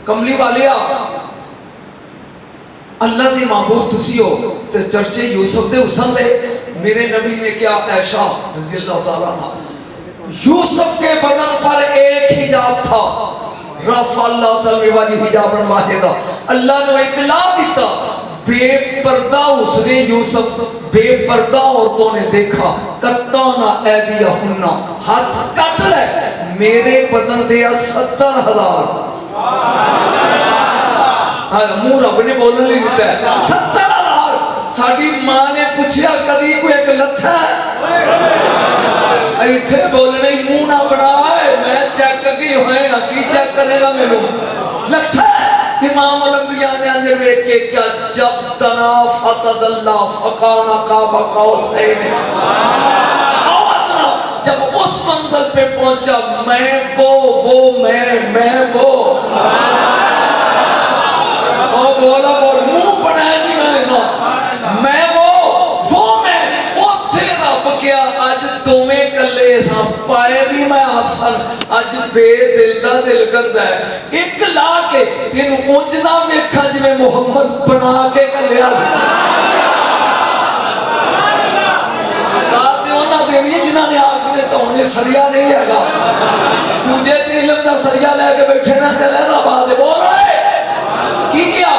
कमली वाले अल्लाह की महबूब तुसी हो तो चर्चे यूसुफ दे हुसन दे। मेरे नबी ने क्या ऐशा रज़ी अल्लाह ताला अन्हा यूसुफ के बदन पर एक हिजाब था, रफ़ा अल्लाह तआला हिजाबन वाहिदा। अल्लाह ने इतला दिता बेपर्दा उसने यूसुफ बेपर्दा औरतों ने देखा कत्ताना ऐदियहुन्ना हाथ कट ले मेरे बदन दे 70,000 मुंह रब ने बोलने नहीं दिता है 70,000। साडी मां ने पूछा कदी कोई एक लथा इथे बोलने मुंह ना बनाए मैं चेक की होएगा की चेक करेगा मेनू लथा। इमाम अलंबिया ने अंदर देख के क्या जब तना फतदल्ला फकाना काबा कौसैन जब उस मंजिल पे पहुंचा मैं वो मैं वो बोला बोल मुंह बनाया नहीं मैंने ना मैं वो मैं उथे रब क्या अज दोवें कले सा पाए भी मैं आप सन अज बेदिल दा दिल करदा है एक ला के तेन उंज ना वेखा जिवें मुहम्मद बना के कलिया जिन्हों ने आग में धोने सरिया नहीं है दूजे ते इलम का सरिया लैके बैठे ना लहराबाद बोल रहे की क्या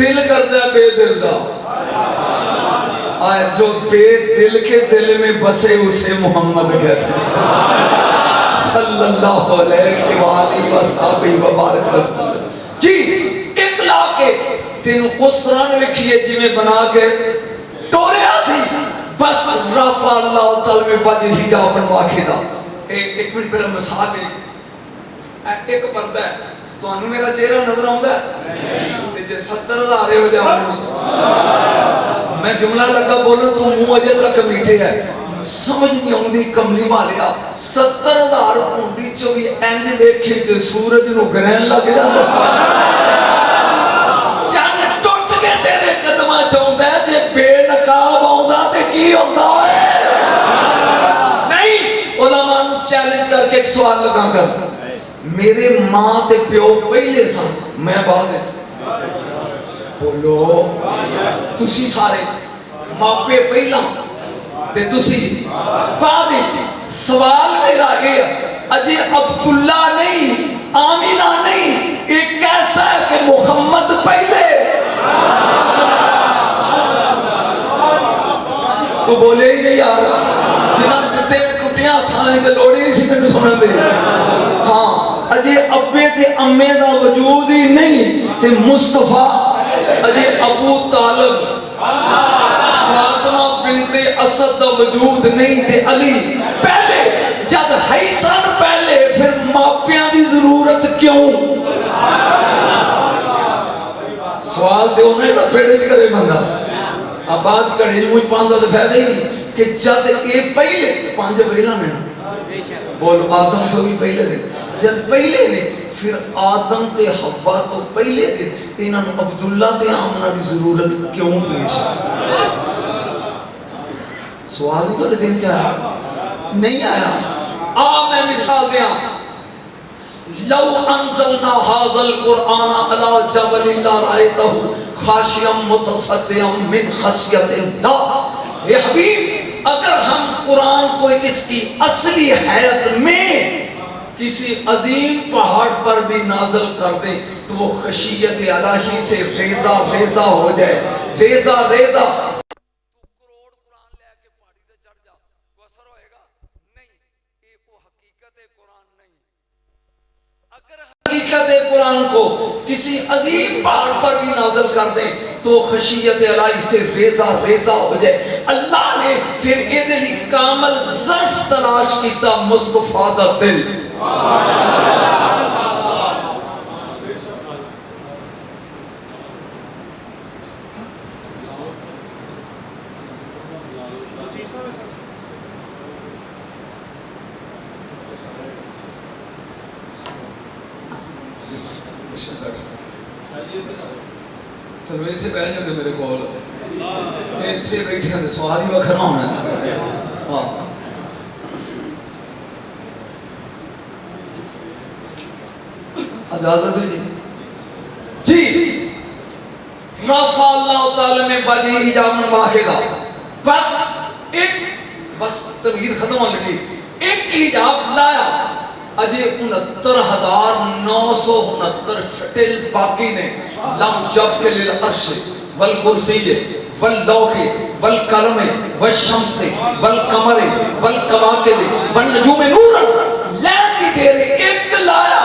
दिल करता है बेदिल का जो बेदिल के दिल में बसे उसे मोहम्मद कहते सल्लल्लाहु अलैहि वसल्लम जी इतला के तेन उस तरह वेखिए जिवें बना के टोरिया सी बस रफ़ा अल्लाह तआला में वजह हिजाबन वाहिदा। एक मिनट पहले मिसाल है एक पर्दा है ਤੁਹਾਨੂੰ मेरा चेहरा नजर आउंदा ते जे 70,000 हो जाओ मैं जुमला लगा बोलो तू मुंह अजे तक मीठे है समझ नहीं आउंदी कमली वालिया 70,000 पुंडी चो भी इंज देखी ते सूरज नु ग्रहण लग जांदा चंद टुट के तेरे कदमां च आउंदा जे बेनकाब आउंदा ते की हुंदा नहीं। उलमा नु चैलेंज करके एक सवाल लगा कर मेरे मां ते प्यो पहले सन मैं बाद बोलो तुसी सारे मापे पहला ते तुसी बाद सवाल मेरा ये अजे अब्दुल्ला नहीं आमिना नहीं एक कैसा है कि मुहम्मद पहले तो बोले ही नहीं यार जिन्होंने तेरे कुत्तियां थाने ते लोड़ी नहीं सी मैनू सुनन दे। हाँ अजे अब्बे ते अम्मे दा वजूद ही नहीं ते मुस्तफा अजे अबू तालिब फातिमा बिनते असद दा वजूद नहीं ते अली पहले जब हैसन पहले फिर मापियां दी जरूरत क्यों सवाल ते उन्हें ना पेड़ च करे बंदा आबाद घड़े मुझ पांदा तो फायदा ही नहीं कि जब ये पहले 5 पहला में बोल आदम तो भी पहले दिन जब पहले ने फिर आदम ते हवा तो पहले दिन इन्होंने अब्दुल्ला ते आमना की जरूरत क्यों पेश है सवाल ही थोड़े दिन क्या नहीं आया आ मैं मिसाल दिया लौ अंज़लना हाज़ल कुरआन अला जबलिन लरअयतहु खाशियम मुतसद्दिअम मिन खशियतिल्लाह। ये हबीब अगर हम कुरान को इसकी असली हैत में किसी अजीम पहाड़ पर भी नाजल कर दे तो वो खशियत इलाही से रेजा रेजा हो जाए रेजा रेजा। करोड़ कुरान लेके पहाड़ी से चढ़ जा वो असर होएगा नहीं ये वो हकीकत कुरान नहीं। अगर हकीकत कुरान को किसी अजीम पहाड़ पर भी नाजल कर दे तो खशियत इलाही से रेजा रेजा हो जाए। अल्लाह ने फिर ये कामल ज़र्फ तलाश किया मुस्तफा दा दिल चलो इतने बह जाते मेरे को इतने बैठे स्वाद ही वखरा होना हाँ इजाजत है जी जी। रफ़ा अल्लाह ताला ने वजी हिजाबन वाहिदा, बस एक, बस तमीज़ खत्म होने लगी, एक हिजाब लाया, अजे 69,969 स्टिल बाकी ने। लम जब के लिए अर्श वल कुर्सी वल लौहे वल कलमे वल शम्से वल कमरे वल कवाकिब वल नजूमे नूर लैन की देर एक लाया,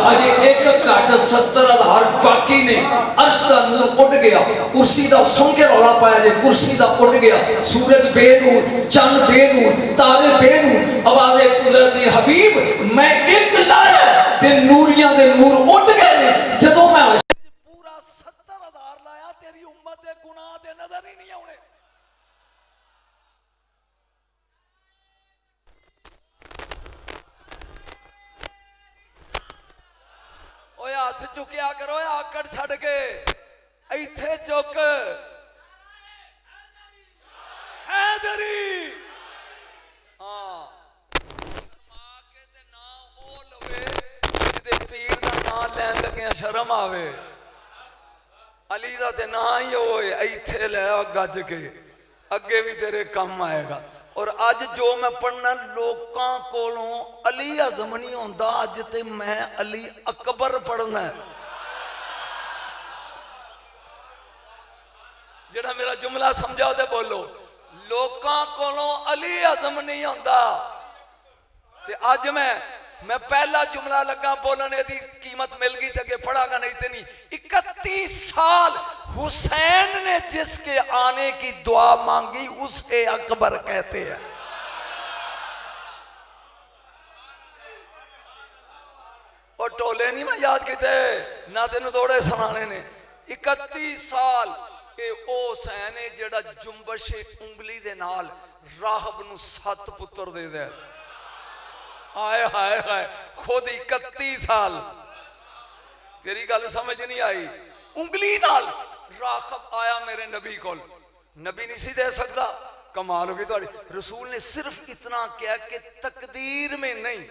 अजे एक घट 70,000 बाकी ने। अर्श का नूर उड़ गया, कुर्सी का सुन के रौला पाया जे कुर्सी का उड़ गया। सूरज बेनूर, चंद बेनूर, तारे बेनूर। आवाज़े कुदरत हबीब मैं एक लाया ते नूरियां दे नूर उड़ गए ने। जदों मैं पूरा 70,000 लाया, तेरी उम्मत दे गुनाह ते नजर ही नहीं आउणे। हाथ चुकिया करो, आकड़ छड़ के इथे चुक हैदरी। हाँ के ते ना ओ लवे जिदे पीर दा नाम लैन लगे शर्म आवे। अली दा ते ना ही होए, इथे ले गज के अगे भी तेरे कम आएगा। और अज जो मैं पढ़ना लोकां कोलों अली आज़म नहीं होंदा, अज ते मैं अली अकबर पढ़ना है। जेड़ा मेरा जुमला समझाओ ते बोलो, लोकां कोलों अली आज़म नहीं होंदा। ते अज मैं पहला जुमला लगा बोलन, यदि कीमत मिल गई तो अगे पढ़ागा, नहीं तो नहीं। 31 साल हुसैन ने जिसके आने की दुआ मांगी उसे अकबर कहते हैं। और टोले नहीं मैं याद किते ना, तेन दौड़े सुनाने ने। 31 साल ये ओ हुसैन है जेड़ा जुम्बश उंगली दे नाल राहब नू 7 पुत्र दे दे। आए हाय हाय, खुद 31 साल। तेरी गल समझ नहीं आई। उंगली नाल राहब आया मेरे नबी को, नबी नहीं सी दे सकता। कमाल होगी थोड़ी। रसूल ने सिर्फ इतना किया कि तकदीर में नहीं,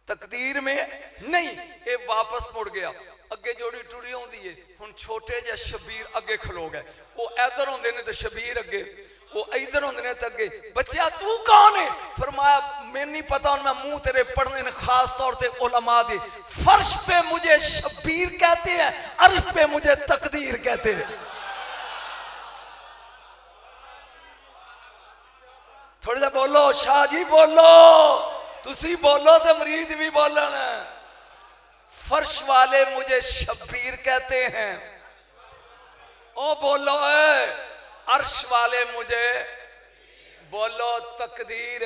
तकदीर में नहीं। ये वापस मुड़ गया। अगे जोड़ी टुरी आउंदी है, हुण छोटे जे शबीर अगे खलो गए। वो इधर होंदे ने ते शबीर अगे, वो इधर होंदे ने ते अगे। बच्चा तू कौन है? फरमाया मैं नहीं पता, मैं मुंह तेरे पढ़ने ने, खास तौर पे उलमा दे। फर्श पे मुझे शबीर कहते हैं, अर्श पे मुझे तकदीर कहते हैं। थोड़ा सा बोलो शाह जी, बोलो तुसी बोलो तो मरीद भी बोलन। फर्श वाले मुझे शबीर कहते हैं, ओ बोलो है। अर्श वाले मुझे बोलो तकदीर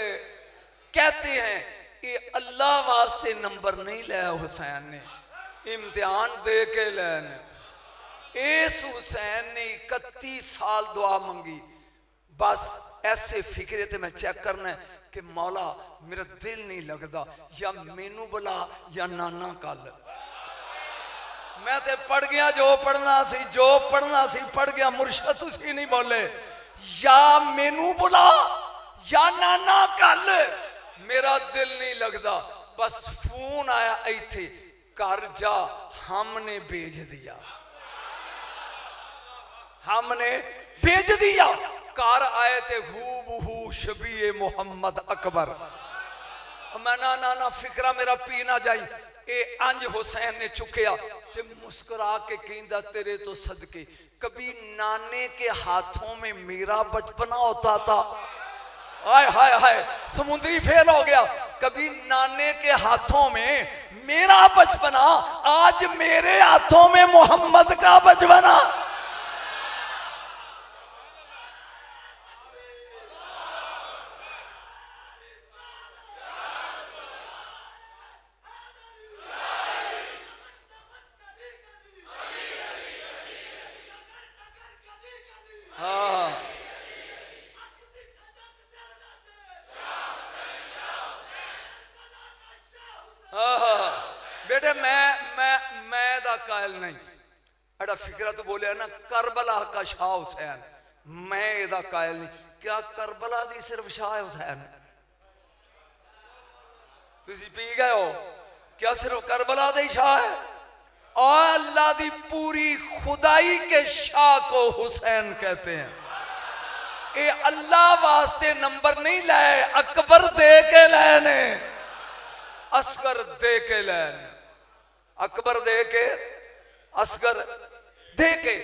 कहते हैं। ये अल्लाह वास्ते नंबर नहीं लिया हुसैन ने, इम्तिहान दे के लेने। इस हुसैन ने 31 साल दुआ मंगी। बस ऐसे फिक्रे ते मैं चेक करना कि मौला मेरा दिल नहीं लगता, या मैनू बुला या नाना कल। मैं ते पढ़ गया जो पढ़ना सी, जो पढ़ना सी पढ़ गया। मुर्शद तुसी नहीं बोले, या मैनू बुला या नाना कल, मेरा दिल नहीं लगता। बस फोन आया इथे, घर जा, हमने भेज दिया, हमने भेज दिया। घर आए थे हूबहू शबीए मोहम्मद अकबर। मैं ना ना ना फिक्रा मेरा पी ना जाई। ए अंज हुसैन ने चुकया ते मुस्कुरा के कहंदा तेरे तो सदके कभी नाने के हाथों में मेरा बचपना होता था। हाय हाय हाय, समुद्री फेल हो गया। कभी नाने के हाथों में मेरा बचपना, आज मेरे हाथों में मोहम्मद का बचपना। बेटे मैं कायल नहीं। अड़ा फिक्रा तो बोलिया ना, करबला का शाह हुसैन, मैं एदा कायल नहीं। क्या करबला दी सिर्फ शाह हुसैन? तुसी पी गए हो? क्या सिर्फ करबला दे शाह है? और अल्लाह दी पूरी खुदाई के शाह को हुसैन कहते हैं। ये अल्लाह वास्ते नंबर नहीं लाए, अकबर दे के लाने, असगर दे के लाने, अकबर दे के, असगर दे के।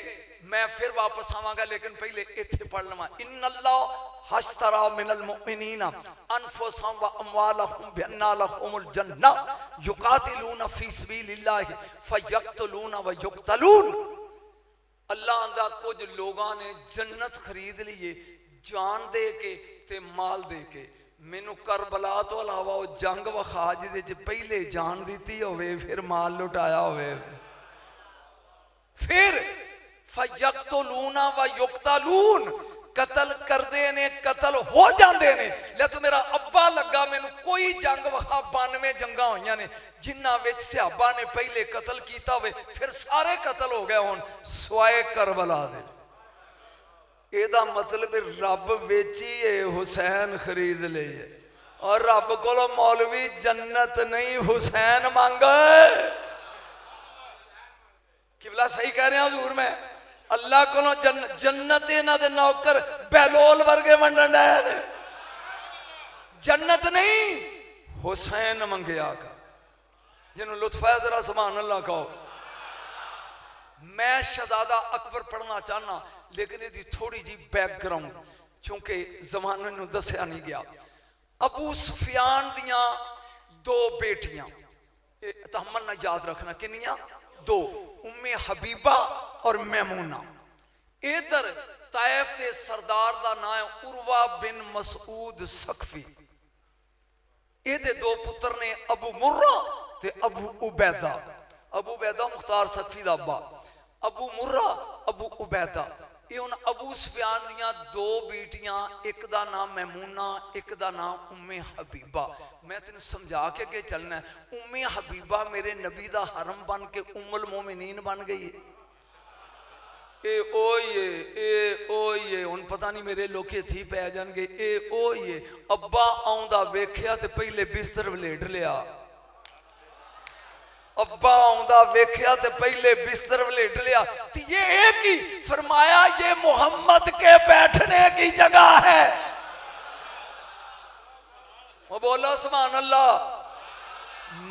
मैं फिर वापस आवांगा, लेकिन पहले इथे पढ़ लवा। इन्नल्लाह हश्तरा मिनल मुमिनीना अनफुसहुम व अमवालहुम बिअन्ना लहुमुल जन्नह युकातिलूना फी सबीलिल्लाह फयक्तुलूना व युक्तलून। अल्लाह आंदा कुछ लोगों ने जन्नत खरीद ली जान दे के ते माल दे के। मैनू करबला तो अलावा वो जंग विखा जिहदे पहले जान दी होवे फिर माल लुटाया होवे। फिर फयक्तुलूना व युक्तलून, कतल करते ने, कतल हो जाते ने। ले तो मेरा अब्बा लगा मैनू कोई जंग विखा 92 जंगा होईयां ने जिन्हां विच सहाबा ने पहले कतल कीता होवे, फिर सारे कतल हो गए होण सिवाए करबला दे। एदा मतलब रब वेचिए हुसैन खरीद ले। और रब कोलों मौलवी जन्नत नहीं हुसैन मांगे। किबला सही कह रहे हैं हजूर? मैं अल्लाह कोलों जन्नत इन्हां दे नौकर बहलोल वर्गे वंडण डे। जन्नत नहीं हुसैन मंगया कर। जिन्होंने लुत्फ है जरा सुभान अल्लाह कहो। मैं शहजादा अकबर पढ़ना चाहना, लेकिन यदि थोड़ी जी बैकग्राउंड चूंकि जमाने नूं दस्या नहीं गया। अबू सुफियान दियां 2 बेटियां, तहम्मल ना याद रखना किन्नियां? 2, उम्मे हबीबा और मैमूना। इधर ताइफ के सरदार का नाम है उर्वा बिन मसूद सकफी। ये 2 पुत्र ने अबू मुर्रा ते अबू उबैदा। अबू उबैदा मुख्तार सकफी दा अब्बा, अबू मुर्रा अबू उबैदा। ये उन अबू सुफियान दियां 2 बेटियां, एक दा नाम मैमूना, एक दा नाम उम्मे हबीबा। मैं तेन समझा के अगे चलना है। उम्मे हबीबा मेरे नबी दा हरम बन के उम्मुल मोमिनीन बन गई है। ए हुण पता नहीं मेरे लोके थी पै जाणगे। ए अब्बा आउंदा वेख्या ते पहले बिस्तर वलेट लिया। अब्बा आउंदा वेख्या ते पहले बिस्तर वलेट लिया। तो ये एक ही फरमाया ये मोहम्मद के बैठने की जगह है। वो बोलो सुभान अल्लाह।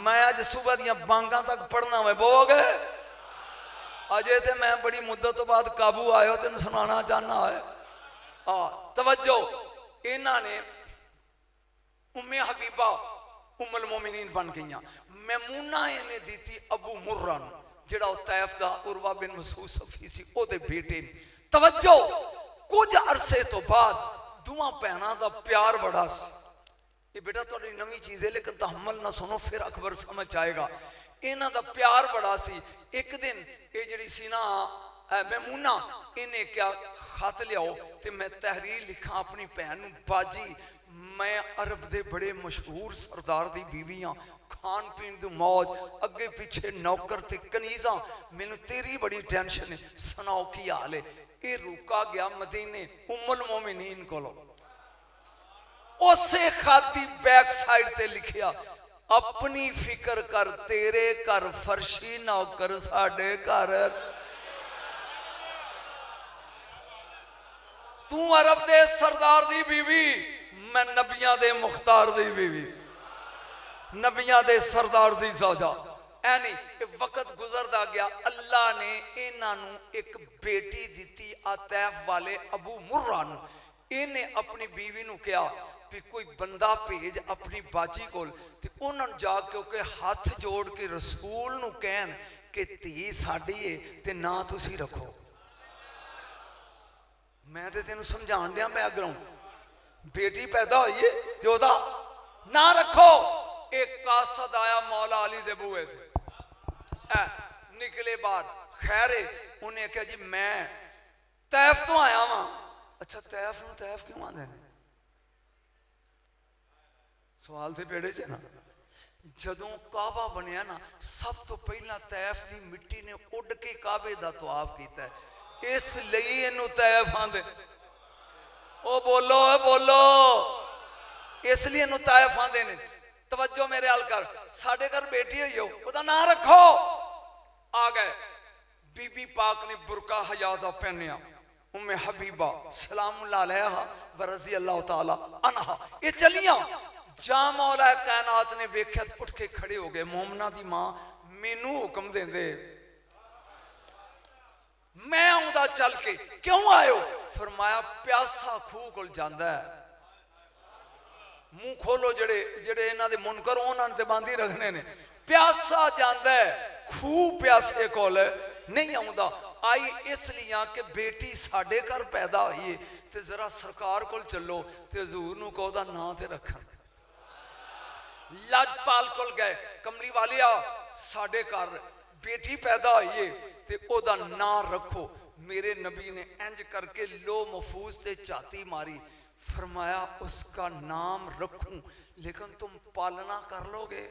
मैं अज सुबह दियां बांगा तक पढ़ना वे बोग अजे ते मैं बड़ी मुद्दत तो बाद काबू आयो तेन सुनाना चाहना है। तवज्जो, इन्हां ने उम्मे हबीबा उम्मुल मोमिनीन बन गईयां। मैमूना इन्हें दी थी अबू मुर्रा नूं, जिहड़ा तैफ दा उर्वा बिन मसूद सफी सी ओदे बेटे ने। तवज्जो, कुछ अरसे तो बाद दोवां भैणां दा प्यार बड़ा सी। ये बेटा थोड़ी नवी चीज है, लेकिन तहम्मल ना सुनो फिर अकबर समझ आएगा। इन्हां दा प्यार बड़ा सी। एक दिन ये जिहड़ी सी ना मैमूना, इन्हें क्या खत लियाओ ते मैं तहरीर लिखा अपनी भैन नूं। बाजी मैं अरब दे बड़े मशहूर सरदार दी बीवी हाँ, खान पीन दी मौज, अगे पिछे नौकर ते कनीजा, मैनू तेरी बड़ी टेंशन है, सुनाओ की हाल है। ये रुका गया मदीने उम्मुल मोमिनीन कोलों। उसे खत दी बैक साइड ते लिखिया अपनी फिक्र कर तेरे घर फर्शी नौकर साडे घर। तू अरब दे सरदार दी बीवी, मैं नबियां दे मुख्तार दी बीवी, नबियां दे सरदार दी ज़ौजा। ऐनी वक्त गुजरदा गया। अल्लाह ने इन्हां नूं एक बेटी दिती तैफ वाले अबू मुर्रा नूं। इन्हें अपनी बीवी नूं कहा भी कोई बंदा भेज अपनी बाजी कोल ते उन्हां जाके के हाथ जोड़ के रसूल नूं कहन कि धी साडी है ते ना तुसी रखो। मैं ते तेनू समझाण दिया बैकग्राउंड, बेटी पैदा हुई है ते ओदा ना रखो। एक कासद आया मौला अली दे बूहे ते निकले बाहर। खैरे उन्हें कहा जी मैं तैफ तो आया वां। अच्छा तैफ नूं तैफ क्यों आंदे ने? सवाल ते पेड़े च ना। जदों काबा बनया ना, सब तो पहला तैफ की मिट्टी ने उड़ के काबे दा तवाफ कीता, इसलिए इनू तैफ आंदे। ओ बोलो बोलो, इसलिए इनू तैफ आंदे ने। तवज्जो मेरे हाल कर, साढ़े घर बेटी हुई हो, उसका नाम रखो। आ गए, बीबी पाक ने बुरका हयादा पहनिया, उम्मे हबीबा सलामुल्लाह अलैहा व रज़ी अल्लाह ताला अन्हा, ये चलियां। जा मौला कायनात ने वेख्या उठ के खड़े हो गए। मोमना दी मां मैनू हुक्म देंदे, मैं आउंदा चल के। क्यों आयो? फरमाया प्यासा खूह कोल जांदा है। मुंह खोलो, जेड़े जेड़े इन्हां दे मुनकर उन्हां ते बंद ही रखने ने। प्यासा जांदा है खूह, प्यासे कोल नहीं आउंदा। आई इसलिए कि बेटी साडे घर पैदा हुई है, ते जरा सरकार कोल चलो ते हजूर नूं कहो दा नां ते रखन। लजपाल कोल गए, कमली वालिया साडे घर बेटी पैदा हुई है ते ओदा नां रखो। मेरे नबी ने इंज करके लो महफूज से छाती मारी, फरमाया उसका नाम रखूं लेकिन तुम पालना कर लोगे।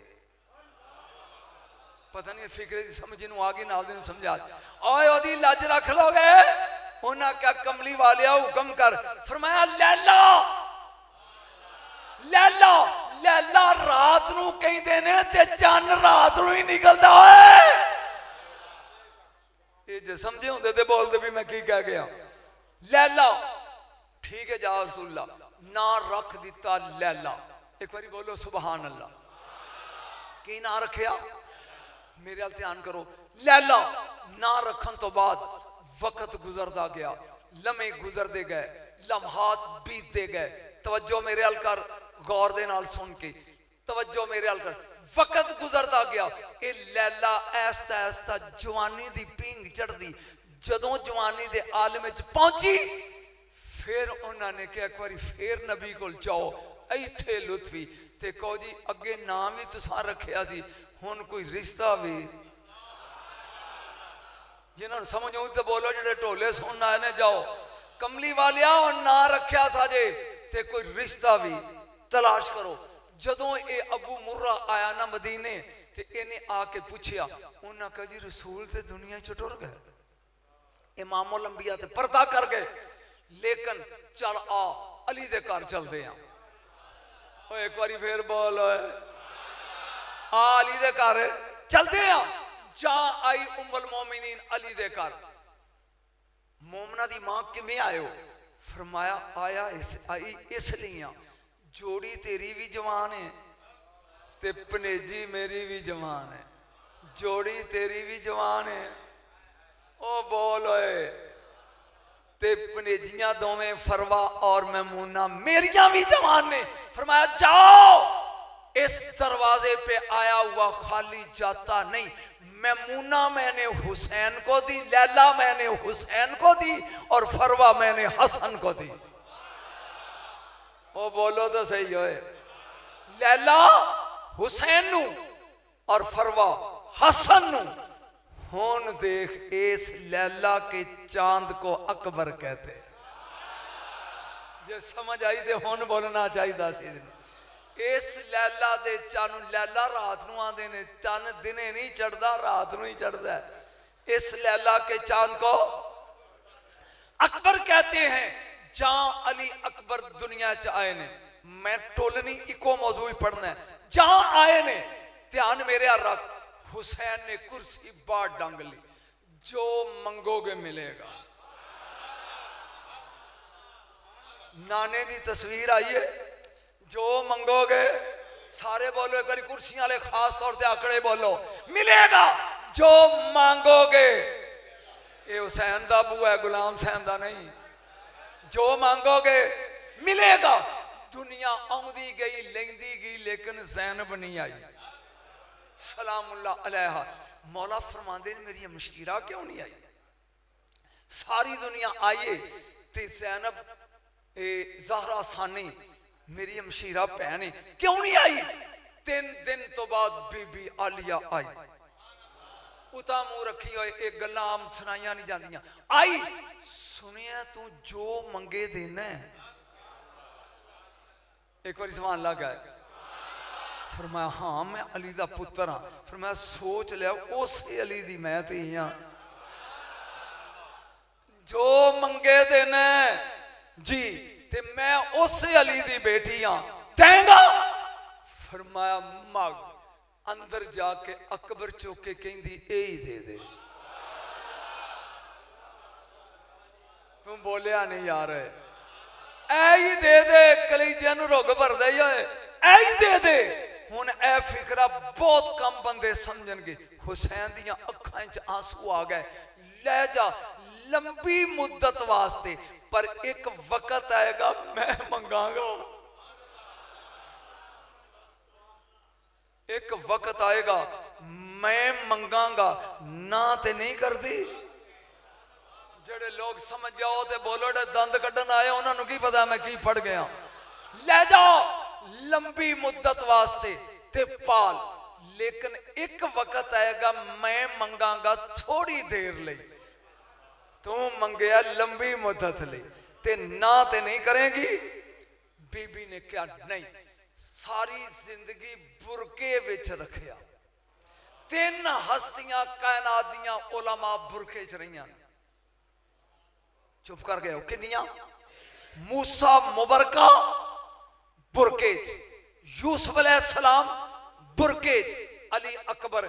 पता नहीं फिक्रे की समझ इनू आ गई, नाल दिन समझा ओए ओदी लज रख लोगे। उन्हें क्या कमली वालिया हुक्म कर, फरमाया लैला लैला लैला रात नू कहंदे ने ते चन्न रात नू ही निकलदा है। ये जे समझे होंदे ते बोलदे भी मैं की कह गया। लैला ठीक है, जा रसूलल्लाह ना रख दिता लैला। एक बारी बोलो सुभान अल्लाह। की ना रखिया? मेरे हाल ध्यान करो। लैला ना रखन तो बाद वक्त गुजरदा गया, लम्हे गुजरते गए, लम्हात बीतते गए। तवज्जो मेरे हाल कर, गौर दे नाल सुन के तवज्जो मेरे हाल कर। वक्त गुजरता गया, ये लैला ऐसता ऐसता जवानी दी पींग चढ़दी। जदों जवानी दे आलम विच पहुंची, फिर उन्होंने कहा एक बारी फिर नबी कोल जाओ, इत्थे लुत्फी ते कहो जी अगे नाम ही तुसां रखिया सी, हुण कोई रिश्ता भी। जिन्होंने समझ आऊँ तो बोलो, जेडे ढोले सुन आए ने जाओ। कमली वालिया ना रखिया साजे ते कोई रिश्ता भी तलाश करो। जदों ये अबू मुर्रा आया ना मदीने, ते इन्हें आके पूछया, उन्हें कहा जी रसूल ते दुनिया च टुर गए, इमामुल अंबिया ते पर्दा कर गए, लेकिन चल आ अली दे घर चलते हैं। एक बारी फिर बोल, आ अली दे घर चलते हैं। जा आई उम्मुल मोमिनीन अली दे घर। मोमना दी मां किवें आयो? फरमाया आया आई इसलिए जोड़ी तेरी भी जवान है ते भनेजी मेरी भी जवान है। जोड़ी तेरी भी जवान है, ओ बोल ओए, ते भनेजियां दोवें फरवा और मैमूना मेरिया भी जवान ने। फरमाया जाओ, इस दरवाजे पे आया हुआ खाली जाता नहीं। मैमूना मैंने हुसैन को दी, लैला मैंने हुसैन को दी, और फरवा मैंने हसन को दी। ओ बोलो तो सही होए। लैला हुसैन नू और फरवा हसन नू। हुन देख, इस लैला के चांद को अकबर कहते। जे समझ आई तो हुन बोलना चाहिए सी। इस लैला दे चानू, लैला रात नू आंदे ने, चन दिने नहीं चढ़दा, रात नू ही चढ़दा है। इस लैला के चांद को अकबर कहते हैं। जहां अली अकबर दुनिया च आए ने, मैं टोलनी इको मौजूद पढ़ना है। जहां आए ने ध्यान मेरे रख, हुसैन ने कुर्सी बाहर डंग ली, जो मंगोगे मिलेगा। नाने की तस्वीर आई है, जो मंगोगे, सारे बोलो एक बारी कुर्सियां वाले खास तौर पर आंकड़े बोलो, मिलेगा जो मांगोगे। ये हुसैन दा बुआ है, गुलाम हुसैन दा नहीं। जो मांगोगे मिलेगा। दुनिया आउंदी गई लेंदी गई, लेकिन ज़ैनब नहीं आई सलामुल्लाह अलैहा। मौला फरमांदे ने मेरी मशीरा क्यों नहीं आई? सारी दुनिया आई ते ज़ैनब ज़हरा सानी मेरी मशीरा भैन है, क्यों नहीं आई? 3 दिन तो बाद बीबी आलिया आई। उता मुंह रखी होए, एक गल्लां आम सुनाइयां नहीं जांदियां। आई, सुनिया तू जो मंगे देना है। एक बार सवाल लग गया। फरमाया हाँ मैं अली दा पुत्र हाँ। फरमाया सोच लिया उस अली दी मैं धी हाँ। जो मंगे देना जी, ते मैं उस अली दी बेटी हाँ, देंगा। फरमाया मग अंदर जाके अकबर चौके कहती यही दे दे। तू बोलिया नहीं यार, ऐ ही दे दे, कलेजे नूं रुग भरदा ही होए, ऐ ही दे दे। हुण ऐ फिकरा बहुत कम बंदे समझणगे। हुसैन दियां अखां च आंसू आ गए। लै जा लंबी मुद्दत वास्ते, पर एक वक्त आएगा मैं मंगांगा, एक वक्त आएगा मैं मंगांगा। ना ते नहीं कर दी। जेड़े लोग समझ जाओ ते बोलो डे दंद कड्ढन आए, उन्होंने की पता मैं की पढ़ गया। ले जाओ लंबी मुद्दत वास्ते ते पाल, लेकिन एक वक्त आएगा मैं मंगांगा थोड़ी देर ले। तू मंगया लंबी मुद्दत ले ते ना ते नहीं करेगी। बीबी ने क्या नहीं, सारी जिंदगी बुरके विच रखिया। 3 हस्तियां कायनात दियां उलमा बुरके च रहियां। चुप कर गए। किनिया? मूसा मुबरका बुरके च, यूसुफ अलैहिस्सलाम बुरके च, अली अकबर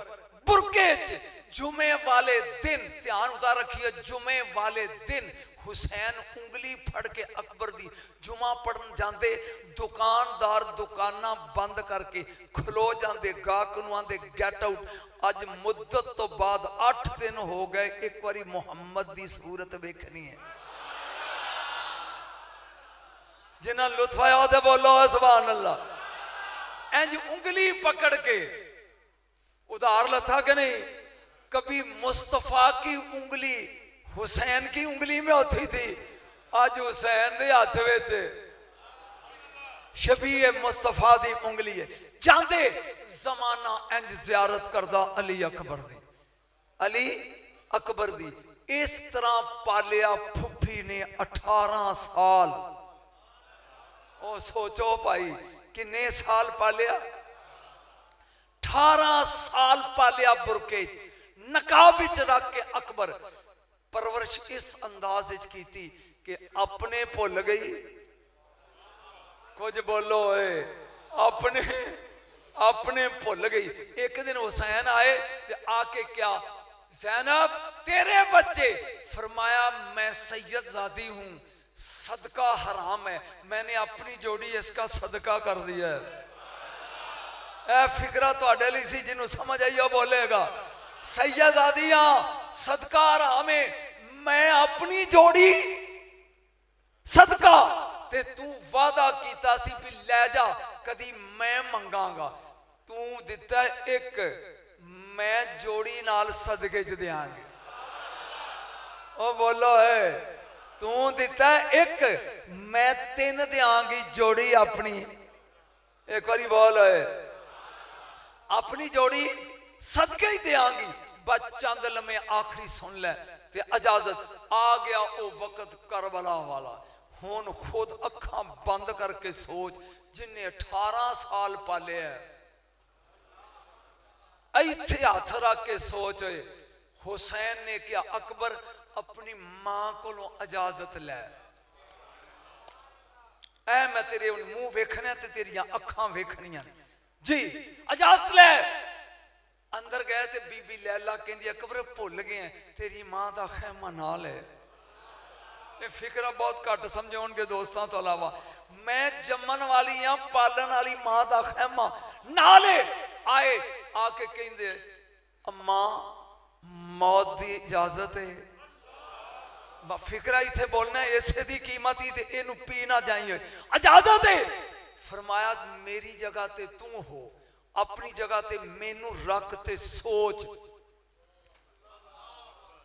बुरके च। जुमे वाले दिन ध्यान उतार रखिए, जुमे वाले दिन हुसैन उंगली फड़ के अकबर दी जुमा पढ़न जाते। दुकानदार दुकाना बंद करके खलो जाते, गाहक नूं आंदे गेट आउट। अज मुद्दत तो बाद 8 दिन हो गए, एक बारी मुहम्मद दी सूरत वेखनी है। जिन्हें लुत्फ आया तो बोलो सुभान अल्लाह। इंज उंगली पकड़ के उधार लथा कि नहीं? कभी मुस्तफा की उंगली हुसैन की उंगली में होती थी, आज हुसैन के हाथ विच शबीए मुस्तफा दी उंगली है। जाते जमाना इंज जियारत करदा अली अकबर दी, अली अकबर दी। इस तरह पालिया फुफी ने 18 साल। ओ सोचो भाई किन्ने साल पालिया? 18 साल पालिया बुरके नकाब विच रख के। अकबर परवरिश इस अंदाज की थी कि अपने भुल गई। कुछ बोलो है, अपने अपने भुल गई। एक दिन हुसैन आए ते आके क्या, ज़ैनब तेरे बच्चे? फरमाया मैं सैयद ज़ादी हूं, सदका हराम है, मैंने अपनी जोड़ी इसका सदका कर दिया है। ए फिक्रा तुहाडे लई सी, जिन्हों समझ आई वो बोलेगा। सैयदादियां सदका हराम है, मैं अपनी जोड़ी सदका ते तू वादा कीता सी भी लै जा, कदी मैं मंगांगा। तू दिता एक, मैं जोड़ी नाल सदके च देंगे। ओ बोलो है, तू दिता एक, मैं 3 देंगी जोड़ी अपनी। एक बारी बोल है, अपनी जोड़ी सदके ही देंगी। बस चंद लम्हे आखिरी सुन ले ते इजाजत। आ गया वो वक्त करबला वाला। हुन खुद अखां बंद करके सोच, जिन्हें 18 साल पाले है, इत्थे हाथ रख के सोच। हुसैन ने क्या, अकबर अपनी मां कोलों इजाजत लै, ऐ मैं तेरे मुंह वेखना ते तेरियां अखां वेखनियां जी, इजाजत लै। अंदर गए तो बीबी लैला कहती अकबर भुल गए तेरी मां का खैमा नाल है। ये फिक्र बहुत घट समझाउणगे दोस्तों तो अलावा। मैं जमन वाली हाँ, पालन वाली मां का खैमा नाल है। आए आके कहते अम्मा मौत की इजाजत है। फिक्रा इत्थे बोलना इसे दी कीमत ही इनू पी ना जाइए, इजाजत है। फरमाया मेरी जगह ते तू हो, अपनी जगह ते मैनू रख ते सोच।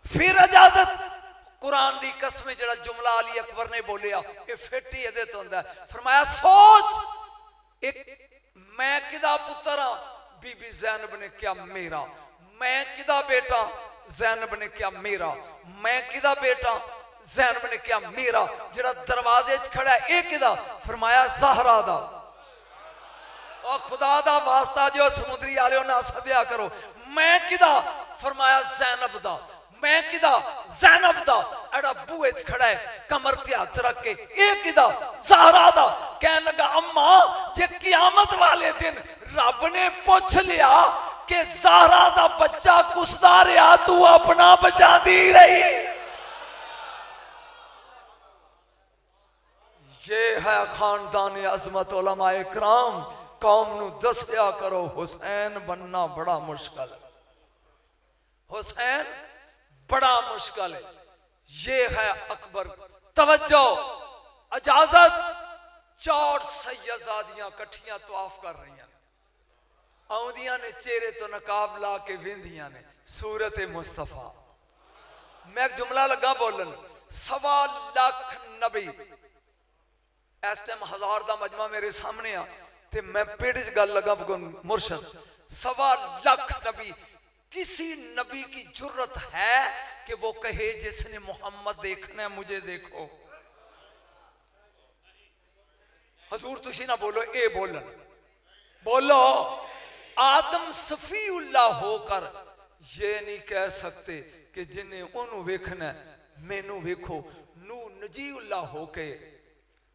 फिर इजाजत। कुरान दी कसम जड़ा जुमला अली अकबर ने बोलिया ये फिट ही ये तो होंदा। फरमाया सोच, एक मैं किदा पुत्र हाँ? बीबी ज़ैनब ने क्या मेरा। मैं किदा बेटा? ज़ैनब ने क्या मेरा। मैं किदा बेटा? ज़ैनब ने क्या मेरा। जड़ा दरवाजे च खड़ा है ये किदा? फरमाया ज़हरा दा। और खुदा दा वास्ता जो समुद्री आलियों ना सद्या करो। मैं किदा? फरमाया ज़ैनब दा। मैं किदा? ज़ैनब दा। एड़ा बूहे च खड़ा है कमर ते हाथ रख के, ये किदा? ज़हरा दा। कहने लगा अम्मा जे क़यामत वाले दिन रब ने पूछ लिया कि ज़हरा दा बच्चा कुसदा रहा, तू अपना बचा दी रही। ये है खानदान अजमत उलमाए इकराम। कौम नू दसिया करो हुसैन बनना बड़ा मुश्किल है, हुसैन बड़ा मुश्किल है। ये है अकबर। तवज्जो, इजाजत। 4 सैयदादियां कट्ठियां तवाफ कर रही हैं, आउंदियां ने चेहरे तो नकाब ला के वेंदियां ने सूरत मुस्तफा। मैं एक जुमला लगा बोलन, 1.25 लाख नबी इस टाइम 1000 का मजमा मेरे सामने आ, ते मैं पेड़ च गल लगा मुर्शद 1.25 लाख नबी। किसी नबी की जुर्रत है कि वो कहे जिसने मोहम्मद देखना है मुझे देखो? हजूर तुसी ना बोलो, ए बोलन बोलो। आदम सफीउल्लाह होकर ये नहीं कह सकते कि जिन्हें ओनू वेखना मैनू वेखो। नू नजीउल्लाह होके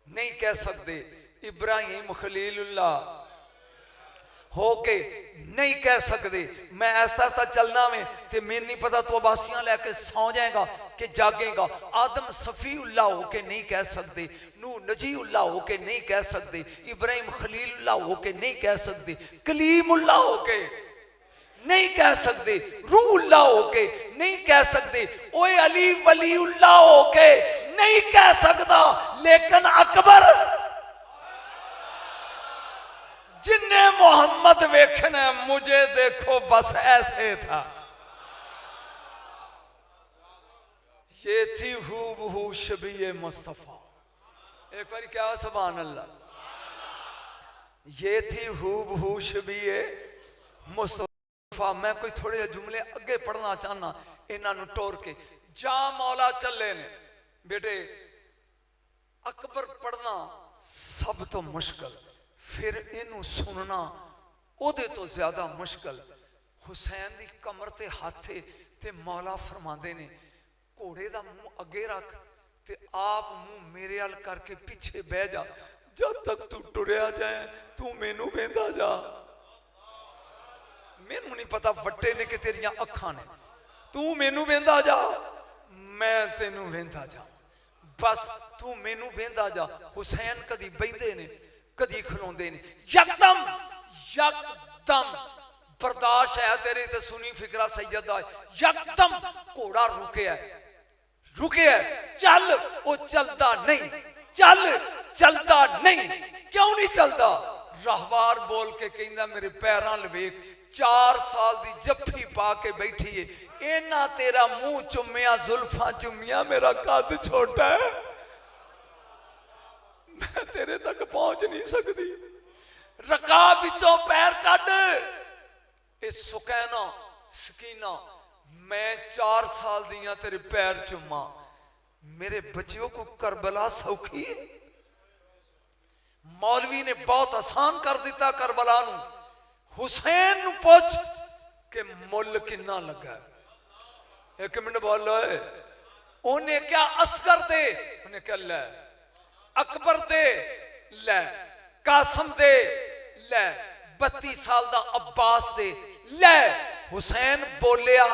नहीं कह सकते, इब्राहिम खलीलुल्लाह होके नहीं कह सकते। मैं ऐसा सा चलना में ते मैनू नहीं पता तू अबासियां लैके सौ जाएगा कि जागेगा। आदम सफीउल्लाह होके नहीं कह सकते, नू नजीउल्लाह होके नहीं कह सकते, इब्राहिम खलीलुल्लाह होके नहीं कह सकते, कलीमुल्लाह होके नहीं कह सकते, रूहुल्लाह होके नहीं कह सकते, ओए अली वलीउल्लाह होके नहीं कह सकता। लेकिन अकबर जिन्ने मोहम्मद वेखना मुझे देखो बस ऐसे था। ये थी हूबहू शबीए मुस्तफा। एक बार क्या सुभान अल्लाह। ये थी हूबहू शबीए मुस्तफा। मैं कोई थोड़े जुमले अगे पढ़ना चाहना इन्हों टोर के। जा मौला चले ने बेटे, अकबर पढ़ना सब तो मुश्किल, फिर इनू सुनना ओदे तो ज्यादा मुश्किल। हुसैन दी कमर ते हाथे ते मौला फरमांदे ने घोड़े दा मुंह अगे रख ते आप मुंह मेरे अल करके पीछे बह जा, जब तक तू टुरिया जाए तू मैनू वेंदा जा। मैनू नहीं पता वट्टे ने कि तेरिया अखां ने, तू मैनू वेंदा जा मैं तेनू वेंदा जा, बस तू मैनू वेंदा जा। हुसैन कदी बहिंदे ने कदी खलोंदे ने। यकदम यकदम बर्दाश्त है तेरे ते सुनी फिकरा सैयद दा। यकदम घोड़ा रुके रुके चल, वो चलता नहीं, चल चलता नहीं। क्यों नहीं चलता? राहवार बोल के कहंदा मेरे पैरां लवेख, 4 साल दी जफ्फी पा के बैठी है, इना तेरा मुंह चुम्मिया जुल्फा चुम्मिया, मेरा कद छोटा है, मैं तेरे तक पहुंच नहीं सकती। रकाब विचों पैर कड। ए सुकैना सकीना, मैं 4 साल दियां तेरे पैर चुम्मा, मेरे बच्चियों को करबला सौखी है? मौलवी ने बहुत आसान कर दिता करबला नू। हुसैन नू पूछ के मुल किन्ना लगा? 1 मिनट बोलो। उन्हें क्या असगर दे, उन्हें क्या ले, अकबर दे ले, कासम दे ले, 32 साल दा अब्बास दे ले। हुसैन बोलिया,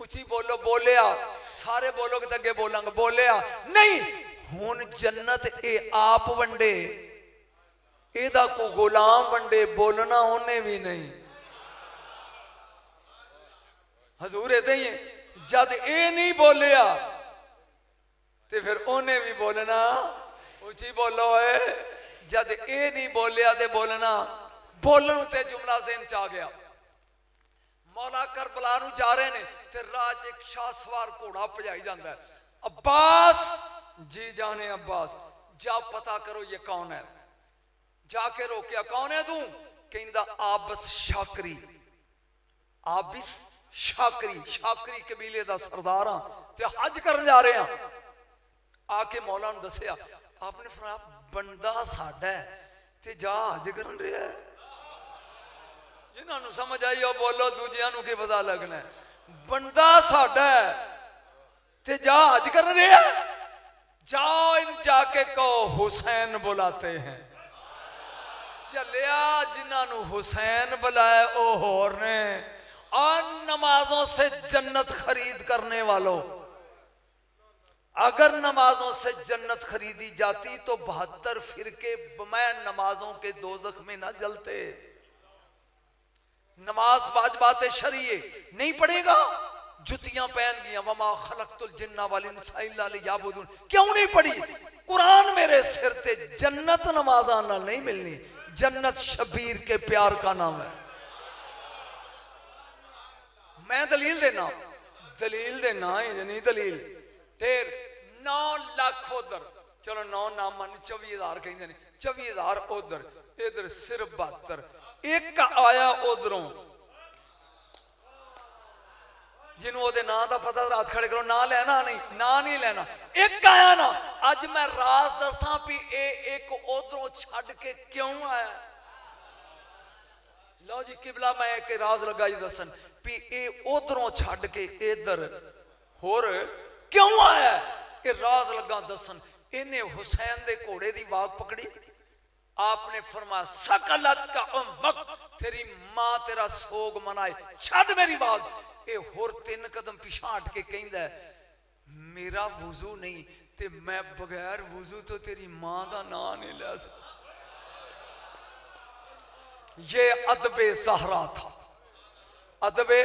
उची बोलो बोलिया, सारे बोलोगे तो अगे बोलांगे, बोलिया नहीं हुन जन्नत ए आप वंडे, एदा को गुलाम वंडे, बोलना उन्हें भी नहीं। हजूर इदा ही जद ए नहीं बोलिया ते फिर उन्हें भी बोलना। उची बोलो है, जद ए नहीं बोलिया ते बोलना। बोलन ते जुमला ज़हन च आ गया। मौला करबला नू जा रहे ने ते राह च एक शाहसवार घोड़ा भजाई जाता है। अब्बास जी जाने अब्बास, जा पता करो ये कौन है। जाके रोकिया, कौन है तू? कहंदा आबिस शाकरी। आबिस शाकरी, शाकरी कबीले का सरदार हाँ ते हज करन जा रहे हैं। आके मौला नू दसिया, आपने फरमाया बंदा साडा है ते जा हज करन रहा है। जिन्होंने समझ आई हो बोलो, दूजिया नू की पता लगना है। बंदा साडा है ते जा हज करन रहा है। जाओ इन जाके कहो हुसैन बुलाते हैं। चलिया जिन्होंने हुसैन बुलाया ओ होर ने। और नमाजों से जन्नत खरीद करने वालों, अगर नमाजों से जन्नत खरीदी जाती तो 72 फिरके मैं नमाजों के दोजख में ना जलते। नमाज वाजिबात शरीय नहीं पढ़ेगा, जुतियां पहन गया वमा खलक़तुल जिन्ना वल इंसा इल्ला लियअबुदून, क्यों नहीं पढ़ी? कुरान मेरे सिर ते, जन्नत नमाज़ां नाल नहीं मिलनी, जन्नत शबीर के प्यार का नाम है। मैं दलील देना नहीं दलील ढेर 9 लाख उधर, चलो 9 ना मन 24,000 कहते हैं, 24,000 उधर, इधर सिर्फ 72। एक आया उधरों जिन्हों ओदे नां दा पता, रात खड़े करो ना लेना, नहीं लेना। एक आया ना, अज मैं राज दसा भी एक उधरों छड़ के क्यों आया। लो जी किबला, मैं एक राज लगा जी दसन भी उधरों छड़ के इधर होर क्यों आया। ये राज लगा दसन। इन्हें हुसैन दे घोड़े दी वाग पकड़ी, आपने फरमाया सकलत का उम्मक, तेरी मां तेरा सोग मनाए, छड़ मेरी वाग। ये होर 3 कदम पिछा हट के कहंदा मेरा वुजू नहीं ते मैं बगैर वुजू तो तेरी मां का नाम नहीं ले सकता। ये अदबे ज़हरा था, अदबे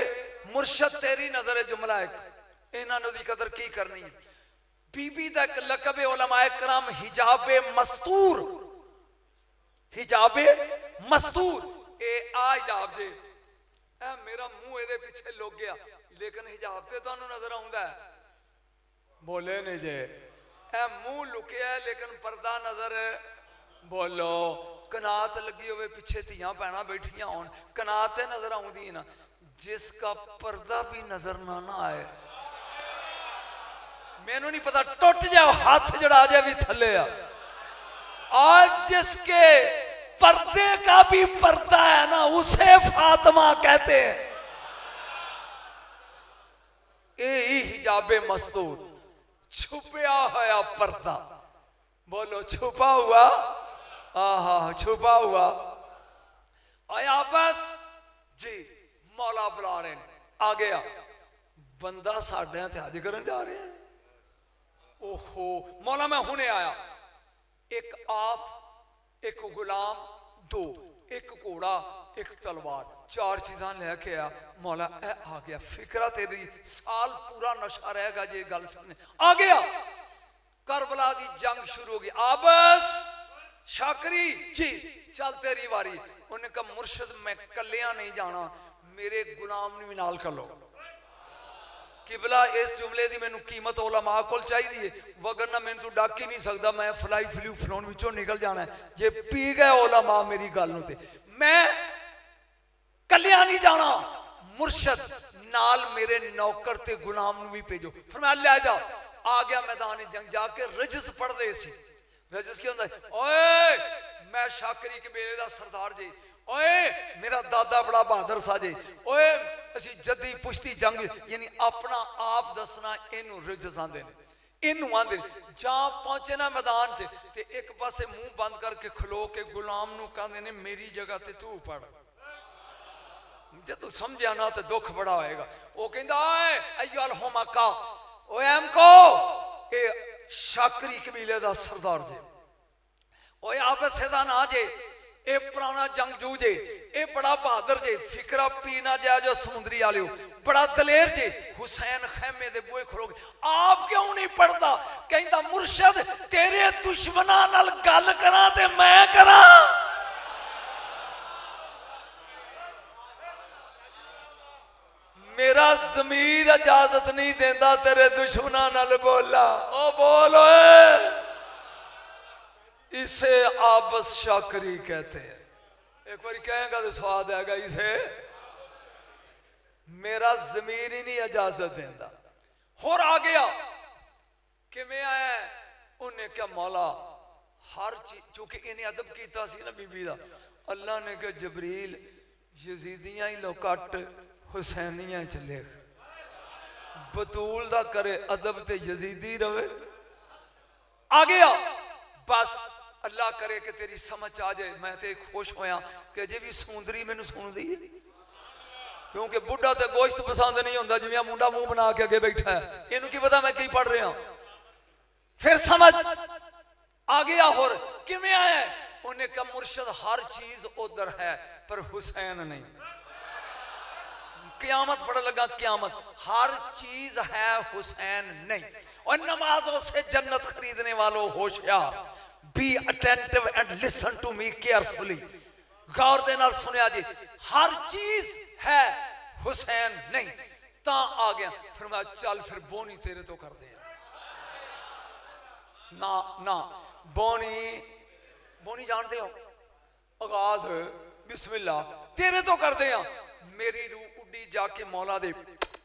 मुर्शद। तेरी नजर जुमला एक, इन्होंने दी कदर की करनी है। बीबी दा एक लकब उलमाए कराम हिजाबे मस्तूर, हिजाबे मस्तूर। ए आ हिजाब जे, ए मेरा मुंह ए पीछे लुक गया, लेकिन हिजाब ते तुहानू नजर आउंदा है, बोले नहीं जे। ए मुंह लुकिया है लेकिन पर्दा नजर, बोलो। कनात लगी हुए पीछे धियां भैणां बैठियां होन, कनात नजर आउंदी ना, जिसका पर्दा भी नजर ना आए, मैनू नहीं पता, टुट जाओ हाथ जड़ा जाए भी थले आ। आज जिसके पर्दे का भी पर्दा है ना, उसे फातिमा कहते हैं। यही हिजाबे मस्तूर, छुपया हुआ पर्दा, बोलो छुपा हुआ, आहा छुपा हुआ। आया बस जी, मौला बुला रहे हैं, आ गया बंदा साढ़े ते हज करन जा रहे हैं। ओहो मौला मैं हुने आया, एक आप, एक गुलाम, 2, एक घोड़ा, एक तलवार, 4 चीज़ां लेके आया। मौला ए आ गया, फिक्रा तेरी साल पूरा नशा रहेगा जे गल सुनने। आ गया, करबला की जंग शुरू हो गई। आबस शाकरी जी चल तेरी वारी। उन्हें कहा मुर्शद मैं कलिया नहीं जाना, मेरे गुलाम ने भी नाल कर लो। किबला इस जुमले की मैनू कीमत उलमा कोल चाहिए, वगरना मैनू तू डक ही नहीं सकता, मैं फलाई फ्लू फलोन विचों निकल जाना है जे पी गए उलमा मेरी गल नूं ते। मैं कलिया नहीं जाना, मुर्शद नाल मेरे नौकर ते गुलाम नूं भी भेजो। फरमाया ले जा। आ गया मैदान जंग, जाके रजस पढ़दे सी। रजस क्या होंदा है? ओए मैं शाकरी कबीले दा सरदार जी, ओए मेरा दादा बड़ा बहादुर सा जी, ओए असी जद्दी पुश्ती जंग, यानी अपना आप दसना, इनू रजस आंदे ने, इनू आंदे। जहां पहुंचे ना मैदान च ते एक पासे मुंह बंद करके खलो के गुलाम नू कहंदे ने मेरी जगह ते तू पढ़। जे तू समझिया ना तो दुख बड़ा होएगा। वो कहंदा ओए अय्युल हुमका, ओए हमको ए शाकरी कबीले दा सरदार जे, ओए आपस दा ना जे, ए पुराना जंगजू जे, ए बड़ा बहादुर जे, फिक्रा पी ना जाए जो समुद्री आलियो, बड़ा दलेर जे। हुसैन खैमे दे बुए खलो गए, आप क्यों नहीं पढ़ता? कहता मुर्शद तेरे दुश्मना नाल गल करा ते मैं करा। मेरा ज़मीर इजाजत नहीं देता तेरे दुश्मना नाल बोला। ओ बोलो, इसे आपस शाकरी कहते हैं। एक बार कहेगा तो स्वाद आएगा। इसे मेरा जमीर ही नहीं इजाजत देता। होर आ गया कि मैं आया, उन्हें क्या मौला हर चीज, चूंकि इन्हें अदब किया सी ना बीबी का, अल्लाह ने कहा जबरील यजीदियां ही लो कट, हुसैनियां च लिख। बतूल दा करे अदब ते यजीदी रवे। आ गया बस अल्लाह करे कि तेरी समझ आ जाए। मैं तो खुश होया कि अजे भी सुंदरी मैनू सुनदी है, क्योंकि बुढ़ा तो गोश्त पसंद नहीं होंदा, जिवें मुंडा मुंह बना के अगे बैठा है, इनू की पता मैं की पढ़ रहा। फिर समझ आ गया। होर किवें आया? उन्हें कहा मुर्शद हर चीज उधर है पर हुसैन नहीं। क़यामत पढ़ लगा, क़यामत हर चीज है हुसैन नहीं। और नमाजों से जन्नत खरीदने वालों होशियार, be attentive and listen to me carefully, गौर दे नाल सुनिया जी, हर चीज है हुसैन नहीं। ता आ गया फरमाया चल फिर बोनी तेरे तो कर दे। ना ना बोनी बोनी जानते हो, आगाज बिस्मिल्लाह तेरे तो कर दे। मेरी रूह उड्डी जाके मौला दे